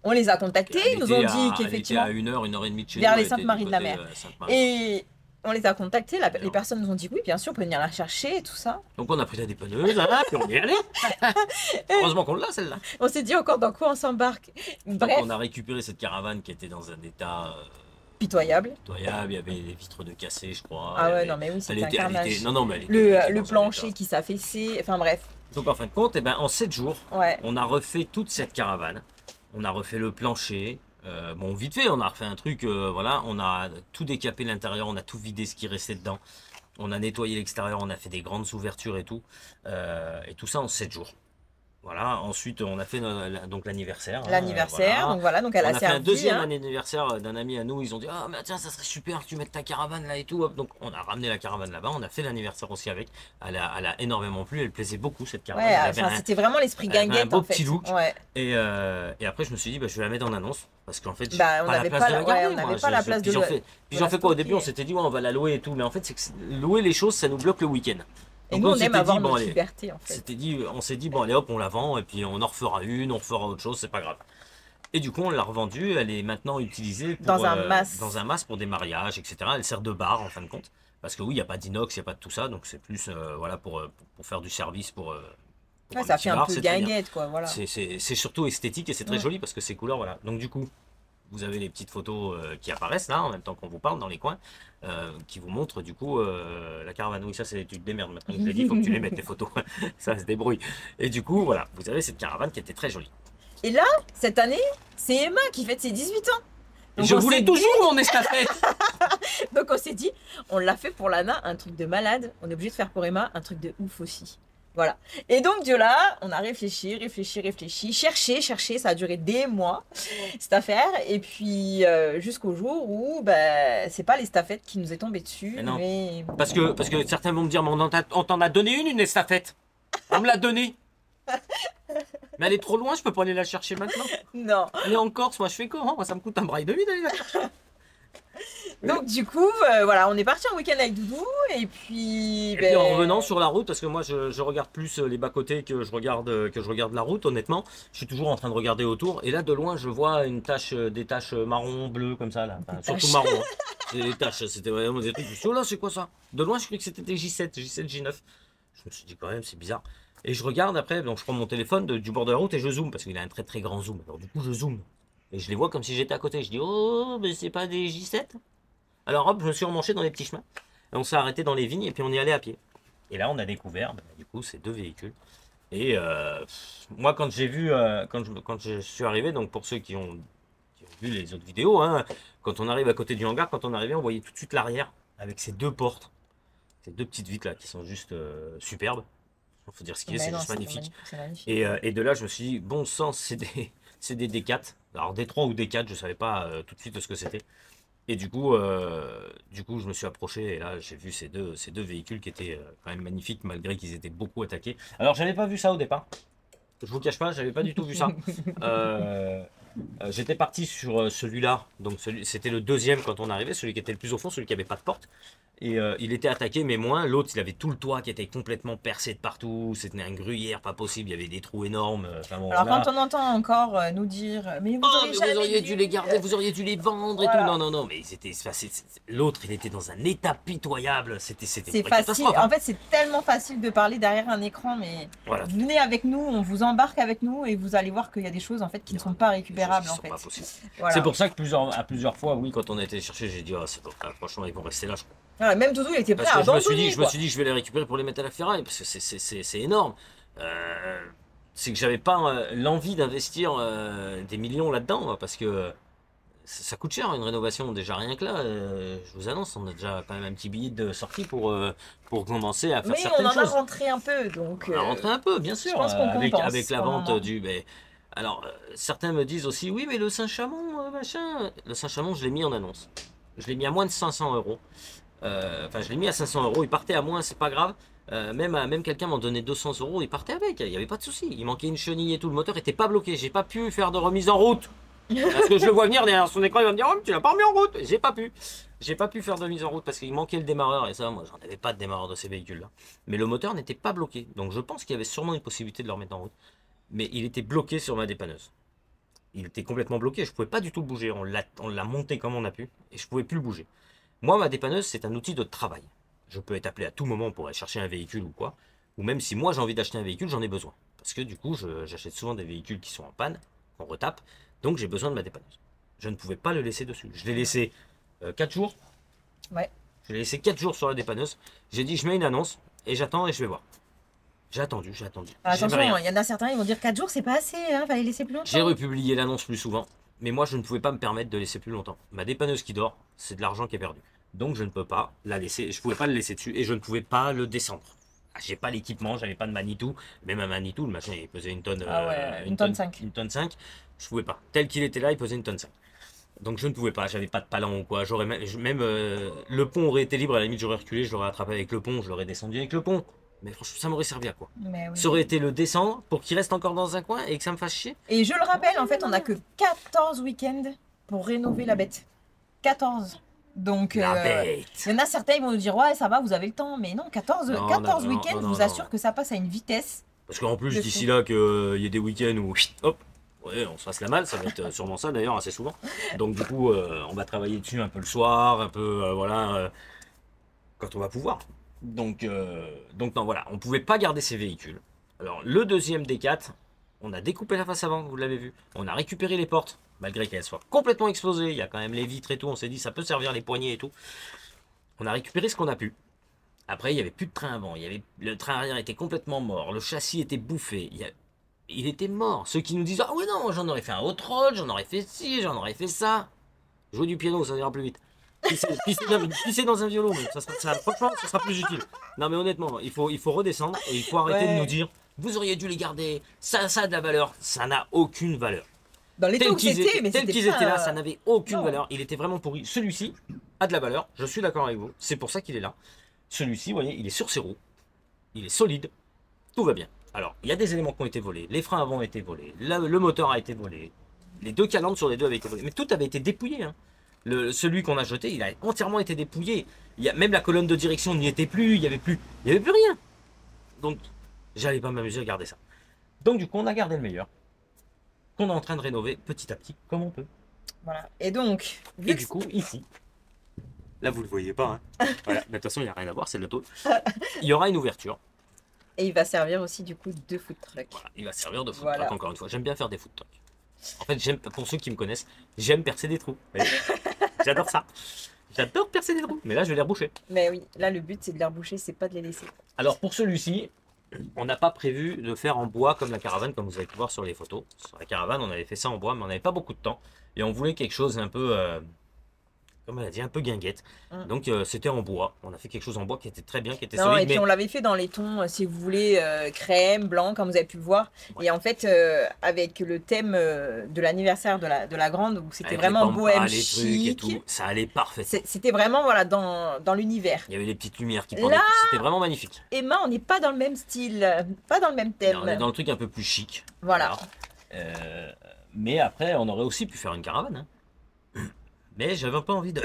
On les a contactés, ils nous ont dit Elle était qu'effectivement à 1 heure et demie de chez vers nous. les elle Saintes était Maries du de la côté Mer. Sainte-Marie. Et on les a contactés, les Alors. personnes nous ont dit oui bien sûr on peut venir la chercher et tout ça. Donc on a pris la dépanneuse, hein, puis on y est allé. Heureusement qu'on l'a celle-là. On s'est dit encore dans quoi on s'embarque. Donc Bref, on a récupéré cette caravane qui était dans un état pitoyable. pitoyable. Il y avait les vitres de cassé, je crois. Ah Il y ouais avait- non mais oui elle c'était un était, elle carnage. était- non, non, mais elle était- elle était Le dans un plancher état. qui s'affaissait, enfin bref. Donc en fin de compte, eh ben, en 7 jours, Ouais. on a refait toute cette caravane. On a refait le plancher. Bon, vite fait, on a refait un truc. Voilà, on a tout décapé l'intérieur, on a tout vidé ce qui restait dedans. On a nettoyé l'extérieur, on a fait des grandes ouvertures et tout. Et tout ça en 7 jours. Voilà, ensuite on a fait donc l'anniversaire. L'anniversaire, Voilà. donc voilà, donc elle On a a fait un servi. deuxième hein. anniversaire d'un ami à nous. Ils ont dit ah mais tiens ça serait super que tu mettes ta caravane là et tout. Hop. Donc on a ramené la caravane là-bas. On a fait l'anniversaire aussi avec. Elle a énormément plu. Elle plaisait beaucoup cette caravane. Ouais, Elle avait enfin, un- c'était vraiment l'esprit elle avait un guinguette beau en fait. petit look. Ouais. et après je me suis dit bah, je vais la mettre en annonce parce qu'en fait j'ai Bah, on pas la n'avait place pas de la- la ouais, garder. on moi. n'avait pas la place puis de j'en le- fais, de puis la j'en fais quoi au début on stocker. s'était dit ouais, on va la louer et tout mais en fait c'est que louer les choses ça nous bloque le week-end. Et Donc, nous, on s'était aime avoir dit, bon, notre allez, liberté, en fait. on s'est dit, bon, allez hop, on la vend, et puis on en refera une, on refera autre chose, c'est pas grave. Et du coup, on l'a revendue, elle est maintenant utilisée pour, Dans un mas. dans un mas pour des mariages, etc. Elle sert de bar, en fin de compte. Parce que oui, il n'y a pas d'inox, il n'y a pas de tout ça, donc c'est plus voilà, pour faire du service pour Ouais, un ça petit fait un bar, peu c'est très bien. guinguette, quoi, voilà. C'est surtout esthétique et c'est très Ouais. joli parce que c'est couleur, voilà. Donc du coup, vous avez les petites photos qui apparaissent là, en même temps qu'on vous parle dans les coins, qui vous montrent du coup la caravane. Oui, ça c'est tu te démerdes maintenant que je l'ai dit, il faut que tu les mettes les photos, ça se débrouille. Et du coup, voilà, vous avez cette caravane qui était très jolie. Et là, cette année, c'est Emma qui fête ses 18 ans. Donc, Je on voulais s'est toujours mon estafette. dit- Donc on s'est dit, on l'a fait pour Lana, un truc de malade. On est obligé de faire pour Emma un truc de ouf aussi. Voilà. Et donc de là, on a réfléchi, cherché. Ça a duré des mois, cette affaire. Et puis jusqu'au jour où, bah, c'est pas l'estafette qui nous est tombée dessus, Mais non. mais Parce que certains vont me dire, mais on t'en a donné une estafette. On me l'a donnée. Mais elle est trop loin, je peux pas aller la chercher maintenant. non. Elle est en Corse, moi je fais comment? Moi ça me coûte un braille de vie d'aller la chercher. Donc du coup, voilà, on est parti en week-end avec Doudou et puis. Et puis en revenant sur la route, parce que moi je regarde plus les bas-côtés que je regarde la route, honnêtement. Je suis toujours en train de regarder autour. Et là de loin, je vois des taches marron, bleu comme ça. Là. Enfin, Des surtout taches. marron. Hein. C'est des taches, c'était vraiment des trucs. Je me suis dit, oh là, c'est quoi ça? De loin, je croyais que c'était des J7, J9. Je me suis dit quand même, c'est bizarre. Et je regarde après, donc je prends mon téléphone du bord de la route et je zoome, parce qu'il a un très très grand zoom. Alors du coup, je zoome. Et je les vois comme si j'étais à côté. Je dis, oh, mais c'est pas des J7? Alors hop, je me suis emmanché dans les petits chemins. Et on s'est arrêté dans les vignes et puis on y allait à pied. Et là, on a découvert, du coup, ces deux véhicules. Et moi, quand j'ai vu, quand je suis arrivé, donc pour ceux qui ont vu les autres vidéos, hein, quand on arrive à côté du hangar, quand on arrivait, on voyait tout de suite l'arrière avec ces deux portes. Ces deux petites vitres là qui sont juste superbes. Il faut dire ce qui est, Mais c'est non, juste magnifique. C'est magnifique. Et de là, je me suis dit, bon sang, c'est des D4. Alors D3 ou D4, je savais pas tout de suite ce que c'était. Et du coup, je me suis approché et là, j'ai vu ces deux véhicules qui étaient quand même magnifiques malgré qu'ils étaient beaucoup attaqués. Alors, j'avais pas vu ça au départ. Je vous cache pas, j'avais pas du tout vu ça. J'étais parti sur celui-là, donc c'était le deuxième quand on arrivait, celui qui était le plus au fond, celui qui avait pas de porte. Et il était attaqué, mais moins. L'autre, il avait tout le toit qui était complètement percé de partout. C'était un gruyère, pas possible. Il y avait des trous énormes. Enfin, bon, Alors voilà. quand on entend encore nous dire mais vous Oh, auriez mais jamais vous auriez dû les garder, vous auriez dû les vendre et Voilà. tout. Non, non, non, mais l'autre, il était dans un état pitoyable. C'était c'est une vraie facile. catastrophe, hein. En fait, c'est tellement facile de parler derrière un écran, mais Voilà. venez avec nous, on vous embarque avec nous et vous allez voir qu'il y a des choses en fait qui ne sont pas récupérables Des en choses qui fait. sont pas possibles. Voilà. C'est pour ça que à plusieurs fois, oui, quand on a été les chercher, j'ai dit, oh, c'est bon, franchement, ils vont rester là, je crois. Voilà, même Doudou, il était prêt Parce à que abandonner. je me suis dit, je vais les récupérer pour les mettre à la ferraille, parce que c'est énorme. C'est que j'avais pas l'envie d'investir des millions là-dedans, parce que ça coûte cher une rénovation. Déjà rien que là, je vous annonce, on a déjà quand même un petit billet de sortie pour commencer à faire Mais on certaines en a choses. rentré un peu, donc. On a rentré un peu, bien sûr, je pense qu'on compense avec la pour le vente moment. du. Alors, certains me disent aussi, oui, mais le Saint-Chamond, machin. Le Saint-Chamond, je l'ai mis en annonce. Je l'ai mis à moins de 500 euros. Enfin, je l'ai mis à 500 euros. Il partait à moins, c'est pas grave. Même quelqu'un m'en donnait 200 euros. Il partait avec. Il n'y avait pas de souci. Il manquait une chenille et tout. Le moteur était pas bloqué. J'ai pas pu faire de remise en route. Parce que je le vois venir derrière son écran. Il va me dire, oh, mais tu l'as pas remis en route. J'ai pas pu. J'ai pas pu faire de mise en route parce qu'il manquait le démarreur. Et ça, moi, j'en avais pas de démarreur de ces véhicules-là. Mais le moteur n'était pas bloqué. Donc, je pense qu'il y avait sûrement une possibilité de le remettre en route. Mais il était bloqué sur ma dépanneuse. Il était complètement bloqué. Je pouvais pas du tout le bouger. On l'a monté comme on a pu. Et je pouvais plus le bouger. Moi, ma dépanneuse, c'est un outil de travail. Je peux être appelé à tout moment pour aller chercher un véhicule ou quoi. Ou même si moi j'ai envie d'acheter un véhicule, j'en ai besoin. Parce que du coup, j'achète souvent des véhicules qui sont en panne, qu'on retape. Donc j'ai besoin de ma dépanneuse. Je ne pouvais pas le laisser dessus. Je l'ai laissé 4 jours. Ouais. Je l'ai laissé 4 jours sur la dépanneuse. J'ai dit, je mets une annonce et j'attends et je vais voir. J'ai attendu. Attention, J'avais rien. il y en a certains, ils vont dire 4 jours, c'est pas assez, hein, fallait laisser plus longtemps. J'ai republié l'annonce plus souvent. Mais moi, je ne pouvais pas me permettre de laisser plus longtemps. Ma dépanneuse qui dort, c'est de l'argent qui est perdu. Donc je ne peux pas la laisser, je pouvais pas le laisser dessus et je ne pouvais pas le descendre. J'ai pas l'équipement, j'avais pas de Manitou, même un Manitou, le machin il pesait une tonne, Ah ouais, une tonne 5. Une tonne 5, je pouvais pas. Tel qu'il était là, il pesait une tonne 5. Donc je ne pouvais pas, j'avais pas de palan ou quoi. J'aurais même le pont aurait été libre, à la limite j'aurais reculé, je l'aurais attrapé avec le pont, je l'aurais descendu avec le pont. Mais franchement, ça m'aurait servi à quoi? Mais oui. Ça aurait été le descendre pour qu'il reste encore dans un coin et que ça me fasse chier. Et je le rappelle, en fait, on a que 14 week-ends pour rénover la bête. 14. Donc, La bête. il y en a certains, ils vont nous dire, ouais, ça va, vous avez le temps. Mais non, 14 Non, 14 non, week-ends, non, je non, vous non. assure que ça passe à une vitesse. Parce qu'en plus, De d'ici fou. là, qu'il y ait des week-ends où, hop, ouais, on se fasse la malle, ça va être sûrement ça d'ailleurs, assez souvent. Donc du coup, on va travailler dessus un peu le soir, un peu, voilà, quand on va pouvoir. Donc non, voilà, on pouvait pas garder ces véhicules. Alors, le deuxième D4, on a découpé la face avant, vous l'avez vu. On a récupéré les portes, malgré qu'elles soient complètement explosées. Il y a quand même les vitres et tout, on s'est dit, ça peut servir les poignées et tout. On a récupéré ce qu'on a pu. Après, il n'y avait plus de train avant. Le train arrière était complètement mort. Le châssis était bouffé. Il était mort. Ceux qui nous disent, ah ouais, non, j'en aurais fait un hot rod, j'en aurais fait ci, j'en aurais fait ça. Jouer du piano, ça ira plus vite. Pisser dans un violon, mais franchement, ça sera plus utile. Non, mais honnêtement, il faut redescendre et il faut arrêter Ouais. de nous dire, vous auriez dû les garder, ça a de la valeur. Ça n'a aucune valeur. Dans l'état où c'était, mais Tels c'était qu'ils pas, étaient là, ça n'avait aucune non. valeur. Il était vraiment pourri. Celui-ci a de la valeur. Je suis d'accord avec vous. C'est pour ça qu'il est là. Celui-ci, vous voyez, il est sur ses roues. Il est solide. Tout va bien. Alors, il y a des éléments qui ont été volés. Les freins avant ont été volés. Le moteur a été volé. Les deux calandres sur les deux avaient été volés. Mais tout avait été dépouillé. Hein. Celui qu'on a jeté, il a entièrement été dépouillé. Même la colonne de direction n'y était plus. Il n'y avait plus rien. Donc, j'allais pas m'amuser à garder ça. Donc, du coup, on a gardé le meilleur. Qu'on est en train de rénover petit à petit, comme on peut. Voilà. Et donc, vu Et que du coup, ici, là vous le voyez pas, hein. Voilà, mais de toute façon il n'y a rien à voir, c'est le taux. Il y aura une ouverture. et il va servir aussi du coup de food truck. Voilà, il va servir de food Voilà. truck encore une fois. J'aime bien faire des food trucks. En fait, pour ceux qui me connaissent, j'aime percer des trous. Vous voyez. J'adore ça. J'adore percer des trous. Mais là, je vais les reboucher. Mais oui, là le but c'est de les reboucher, c'est pas de les laisser. Alors pour celui-ci, on n'a pas prévu de faire en bois comme la caravane, comme vous avez pu voir sur les photos. Sur la caravane, on avait fait ça en bois, mais on n'avait pas beaucoup de temps. Et on voulait quelque chose un peu comme elle a dit, un peu guinguette. Mm. Donc c'était en bois. On a fait quelque chose en bois qui était très bien, qui était Non, solide. et puis Mais on l'avait fait dans les tons, si vous voulez, crème, blanc, comme vous avez pu le voir. Ouais. Et en fait, avec le thème de l'anniversaire de la grande, où c'était avec vraiment les bohème pampras, les trucs et chic, tout, ça allait parfait. c'était vraiment voilà, dans l'univers. Il y avait les petites lumières qui prenaient. Là, C'était vraiment magnifique. Emma, on n'est pas dans le même style, pas dans le même thème. On est dans le truc un peu plus chic. Voilà. Mais après, on aurait aussi pu faire une caravane. Hein. Mais j'avais pas envie de.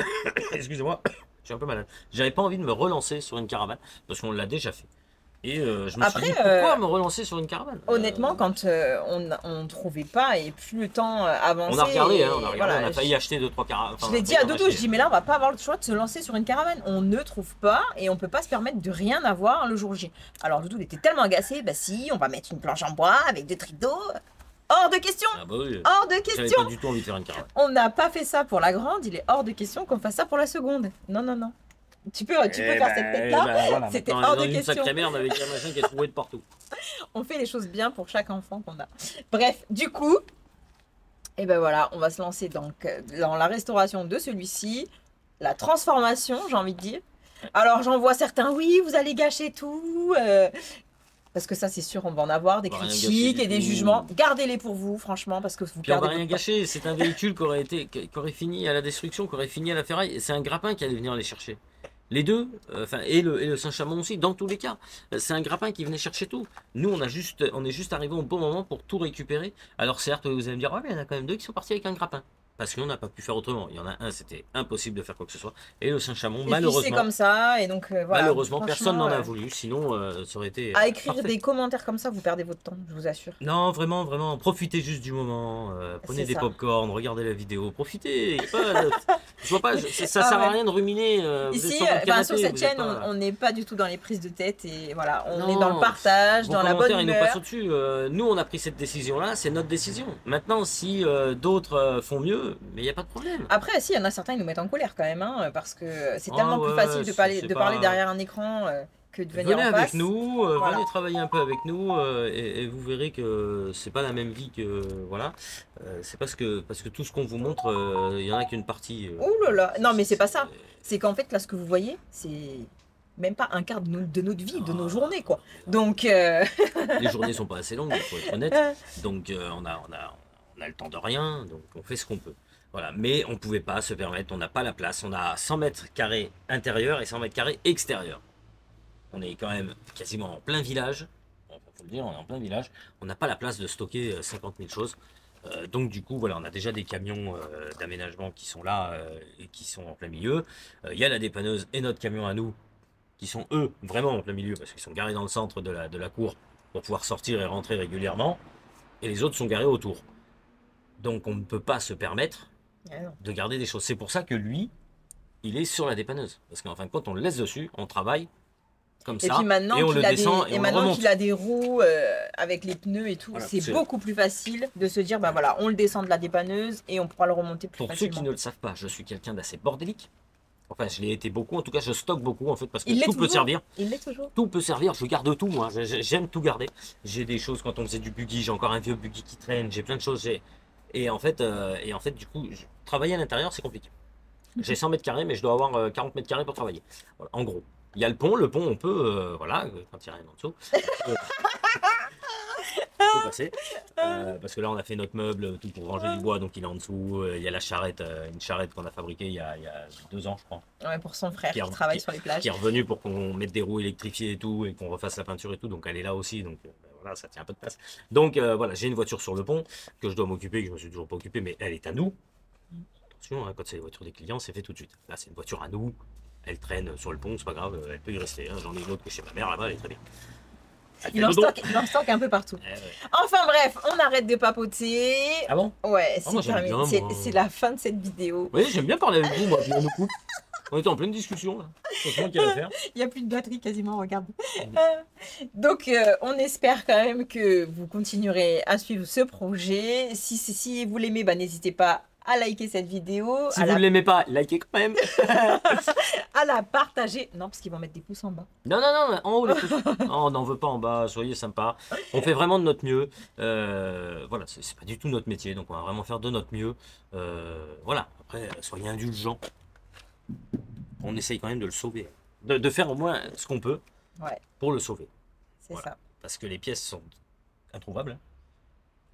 Excusez-moi, je suis un peu malade. J'avais pas envie de me relancer sur une caravane parce qu'on l'a déjà fait. Et je me Après, suis dit pourquoi me relancer sur une caravane. Honnêtement, quand on ne trouvait pas et plus le temps avançait. On a regardé, hein, voilà, on a failli acheter 2-3 caravanes. Je l'ai dit à Dodo, je dis mais là on va pas avoir le choix de se lancer sur une caravane. On ne trouve pas et on peut pas se permettre de rien avoir le jour J. Alors Dodo il était tellement agacé, bah si, on va mettre une planche en bois avec 2 trideaux. Hors de question. Ah bah oui. Hors de J'avais question. pas du tout envie de faire une caravane. On n'a pas fait ça pour la grande, il est hors de question qu'on fasse ça pour la seconde. Non, non, non. Tu peux faire cette tête-là. Voilà, C'était maintenant, on est hors dans de une question. sacrée merde avec un machin qui est trouvé de partout. On fait les choses bien pour chaque enfant qu'on a. Bref, du coup, et ben voilà, on va se lancer donc dans la restauration de celui-ci, la transformation, j'ai envie de dire. Alors j'en vois certains, oui, vous allez gâcher tout. Parce que ça, c'est sûr, on va en avoir des On va rien critiques gâcher et du des tout. jugements. Gardez-les pour vous, franchement, parce que vous Puis on perdez va rien votre temps. gâcher, c'est un véhicule qui aurait fini à la destruction, qui aurait fini à la ferraille, et c'est un grappin qui allait venir les chercher. Les deux, et le Saint-Chamond aussi, dans tous les cas. C'est un grappin qui venait chercher tout. Nous, on est juste arrivé au bon moment pour tout récupérer. Alors certes, vous allez me dire, ouais, mais il y en a quand même 2 qui sont partis avec un grappin. Parce qu'on n'a pas pu faire autrement. Il y en a un, c'était impossible de faire quoi que ce soit. Et le Saint-Chamond, Et puis c'est malheureusement, comme ça, et donc voilà. malheureusement, personne Franchement, n'en a voulu. Sinon, ça aurait été à écrire parfait. des commentaires comme ça, vous perdez votre temps, je vous assure. Non, vraiment, vraiment, profitez juste du moment. Prenez C'est des ça. pop-corn, regardez la vidéo, profitez. Je vois pas, ça Ah sert à ouais. rien de ruminer. Vous êtes Ici, sur votre canapé, sur cette vous êtes chaîne, pas- on n'est pas du tout dans les prises de tête et voilà, on Non, est dans le partage, vos dans la bonne commentaires, ils nous humeur. passent au-dessus. Nous, on a pris cette décision-là, c'est notre décision. Maintenant, si d'autres font mieux, mais il n'y a pas de problème. Après, si, il y en a certains qui nous mettent en colère quand même, hein, parce que c'est Ah tellement plus ouais, facile de parler, c'est de parler pas- derrière un écran que de venir Venez en avec face. nous, Voilà. venez travailler un peu avec nous et vous verrez que c'est pas la même vie que voilà. C'est parce que tout ce qu'on vous montre, il y en a qu'une partie. Ouh là là, non mais c'est pas ça. C'est qu'en fait là, ce que vous voyez, c'est même pas un quart de notre vie, de nos journées quoi. Donc Les journées sont pas assez longues, il faut être honnête. Donc on a le temps de rien, donc on fait ce qu'on peut. Voilà. Mais on pouvait pas se permettre, on n'a pas la place. On a 100 mètres carrés intérieur et 100 mètres carrés extérieur. On est quand même quasiment en plein village. Faut le dire, on est en plein village. On n'a pas la place de stocker 50 000 choses. Donc du coup, voilà, on a déjà des camions d'aménagement qui sont là et qui sont en plein milieu. Il y a la dépanneuse et notre camion à nous qui sont eux vraiment en plein milieu parce qu'ils sont garés dans le centre de la cour pour pouvoir sortir et rentrer régulièrement. Et les autres sont garés autour. Donc on ne peut pas se permettre Ah non. de garder des choses. C'est pour ça que lui, il est sur la dépanneuse. Parce qu'en fin de compte, on le laisse dessus, on travaille comme et ça, puis maintenant et on le qu'il a descend des, et et on le maintenant remonte. qu'il a des roues avec les pneus et tout, Voilà, c'est c'est- beaucoup plus facile de se dire bah voilà, on le descend de la dépanneuse et on pourra le remonter plus Pour ceux facilement. qui ne le savent pas, je suis quelqu'un d'assez bordélique. Enfin, je l'ai été beaucoup. En tout cas, je stocke beaucoup en fait parce que Il l'est tout peut toujours. servir. Il l'est toujours. Tout peut servir. Je garde tout, moi. J'aime tout garder. J'ai des choses quand on faisait du buggy. J'ai encore un vieux buggy qui traîne. J'ai plein de choses. Et en fait, du coup, travailler à l'intérieur, c'est compliqué. J'ai 100 mètres carrés, mais je dois avoir 40 mètres carrés pour travailler. Voilà, en gros. Il y a le pont, on peut, voilà, quand il n'y a rien en dessous, on peut passer. Parce que là, on a fait notre meuble, tout pour ranger du bois, donc il est en dessous. Il y a la charrette, une charrette qu'on a fabriquée il y a 2 ans, je crois, Ouais, pour son frère Qui qui est- travaille qui- sur les plages. qui est revenue pour qu'on mette des roues électrifiées et tout, et qu'on refasse la peinture et tout, donc elle est là aussi, donc voilà, ça tient un peu de place. Donc voilà, j'ai une voiture sur le pont que je dois m'occuper, que je me suis toujours pas occupé, mais elle est à nous. Attention, hein, quand c'est les voitures des clients, c'est fait tout de suite. Là, c'est une voiture à nous. Elle traîne sur le pont, c'est pas grave, elle peut y rester. Hein. J'en ai une autre que chez ma mère là-bas, elle est très bien. Elle fait Il en dodo. stocke un peu partout. Ouais. Enfin bref, on arrête de papoter. Ah bon? Ouais, moi, c'est j'aime terminé. bien, C'est- moi. C'est la fin de cette vidéo. Oui, j'aime bien parler avec vous, moi, puis on nous coupe. On était en pleine discussion, là. C'est moi qui allais faire. Il n'y a plus de batterie quasiment, regarde. Donc, on espère quand même que vous continuerez à suivre ce projet. Si vous l'aimez, bah, n'hésitez pas à liker cette vidéo, Si vous ne l'aimez pas, likez quand même. à la partager. Non, parce qu'ils vont mettre des pouces en bas. Non, non, non, en haut les pouces. Non, on n'en veut pas en bas, soyez sympa. On fait vraiment de notre mieux. Voilà, c'est pas du tout notre métier, donc on va vraiment faire de notre mieux. Voilà, après, soyez indulgents. on essaye quand même de le sauver. De faire au moins ce qu'on peut Ouais, pour le sauver. c'est Voilà. ça. Parce que les pièces sont introuvables. Hein.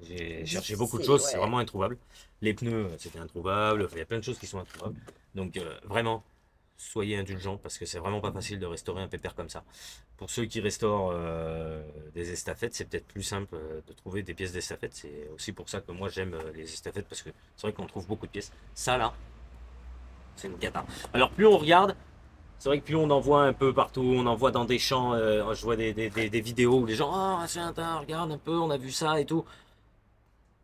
J'ai cherché Difficile, beaucoup de choses, c'est ouais. vraiment introuvable. Les pneus, c'était introuvable. Enfin, il y a plein de choses qui sont introuvables. Donc vraiment, soyez indulgents parce que c'est vraiment pas facile de restaurer un pépère comme ça. Pour ceux qui restaurent des estafettes, c'est peut-être plus simple de trouver des pièces d'estafette. C'est aussi pour ça que moi j'aime les estafettes parce que c'est vrai qu'on trouve beaucoup de pièces. Ça là, c'est une cata. Alors plus on regarde, c'est vrai que plus on en voit un peu partout, on en voit dans des champs, je vois des vidéos où les gens, ah tiens, regarde un peu, on a vu ça et tout.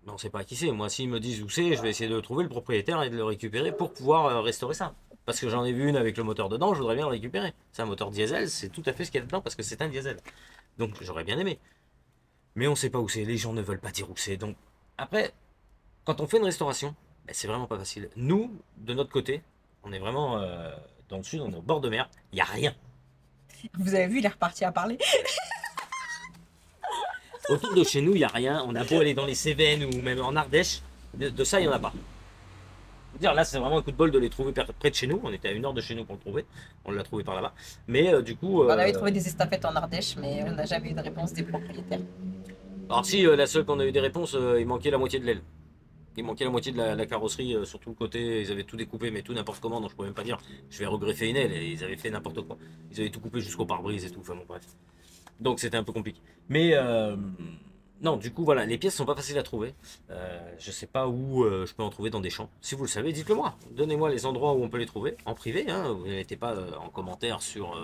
Mais on sait pas qui c'est. Moi, s'ils me disent où c'est, je vais essayer de trouver le propriétaire et de le récupérer pour pouvoir restaurer ça. Parce que j'en ai vu une avec le moteur dedans, je voudrais bien le récupérer. C'est un moteur diesel, c'est tout à fait ce qu'il y a dedans parce que c'est un diesel. Donc j'aurais bien aimé. Mais on sait pas où c'est, les gens ne veulent pas dire où c'est. Donc après, quand on fait une restauration, ben, c'est vraiment pas facile. Nous, de notre côté, on est vraiment dans le sud, on est au bord de mer, il n'y a rien. Vous avez vu, il est reparti à parler. Autour de chez nous, il n'y a rien. On a beau aller dans les Cévennes ou même en Ardèche, de ça, il n'y en a pas. Je veux dire, là, c'est vraiment un coup de bol de les trouver près de chez nous. On était à 1 heure de chez nous pour le trouver. On l'a trouvé par là-bas. Mais du coup. On avait trouvé des estafettes en Ardèche, mais on n'a jamais eu de réponse des propriétaires. Alors, si, la seule qu'on a eu des réponses, il manquait la moitié de l'aile. Il manquait la moitié de la carrosserie sur tout le côté. Ils avaient tout découpé, mais tout n'importe comment. Donc, je peux même pas dire, je vais regreffer une aile. Et ils avaient fait n'importe quoi. Ils avaient tout coupé jusqu'au pare-brise et tout. Enfin, bon, bref. Donc, c'était un peu compliqué. Mais. Non, du coup, voilà, les pièces sont pas faciles à trouver. Je sais pas où je peux en trouver dans des champs. Si vous le savez, dites-le moi. Donnez-moi les endroits où on peut les trouver, en privé. Hein. Vous n'mettez pas en commentaire sur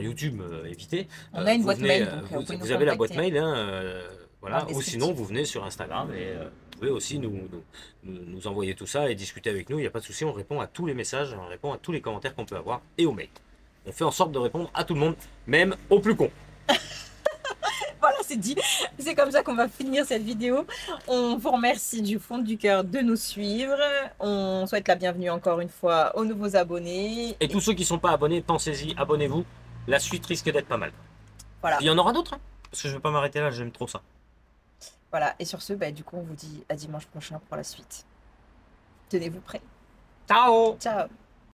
YouTube, évitez. On a une Vous boîte venez, mail, donc vous pouvez nous vous avez la boîte contacter. mail, hein, voilà. Dans le Ou sinon, descriptif. vous venez sur Instagram et vous pouvez aussi nous envoyer tout ça et discuter avec nous. Il n'y a pas de souci, on répond à tous les messages, on répond à tous les commentaires qu'on peut avoir et aux mails. On fait en sorte de répondre à tout le monde, même aux plus cons. Voilà, c'est dit. C'est comme ça qu'on va finir cette vidéo. On vous remercie du fond du cœur de nous suivre. On souhaite la bienvenue encore une fois aux nouveaux abonnés. Et tous ceux qui ne sont pas abonnés, pensez-y, abonnez-vous. La suite risque d'être pas mal. Voilà. Puis il y en aura d'autres, hein, parce que je ne vais pas m'arrêter là, j'aime trop ça. Voilà. Et sur ce, bah, du coup, on vous dit à dimanche prochain pour la suite. Tenez-vous prêts. Ciao! Ciao.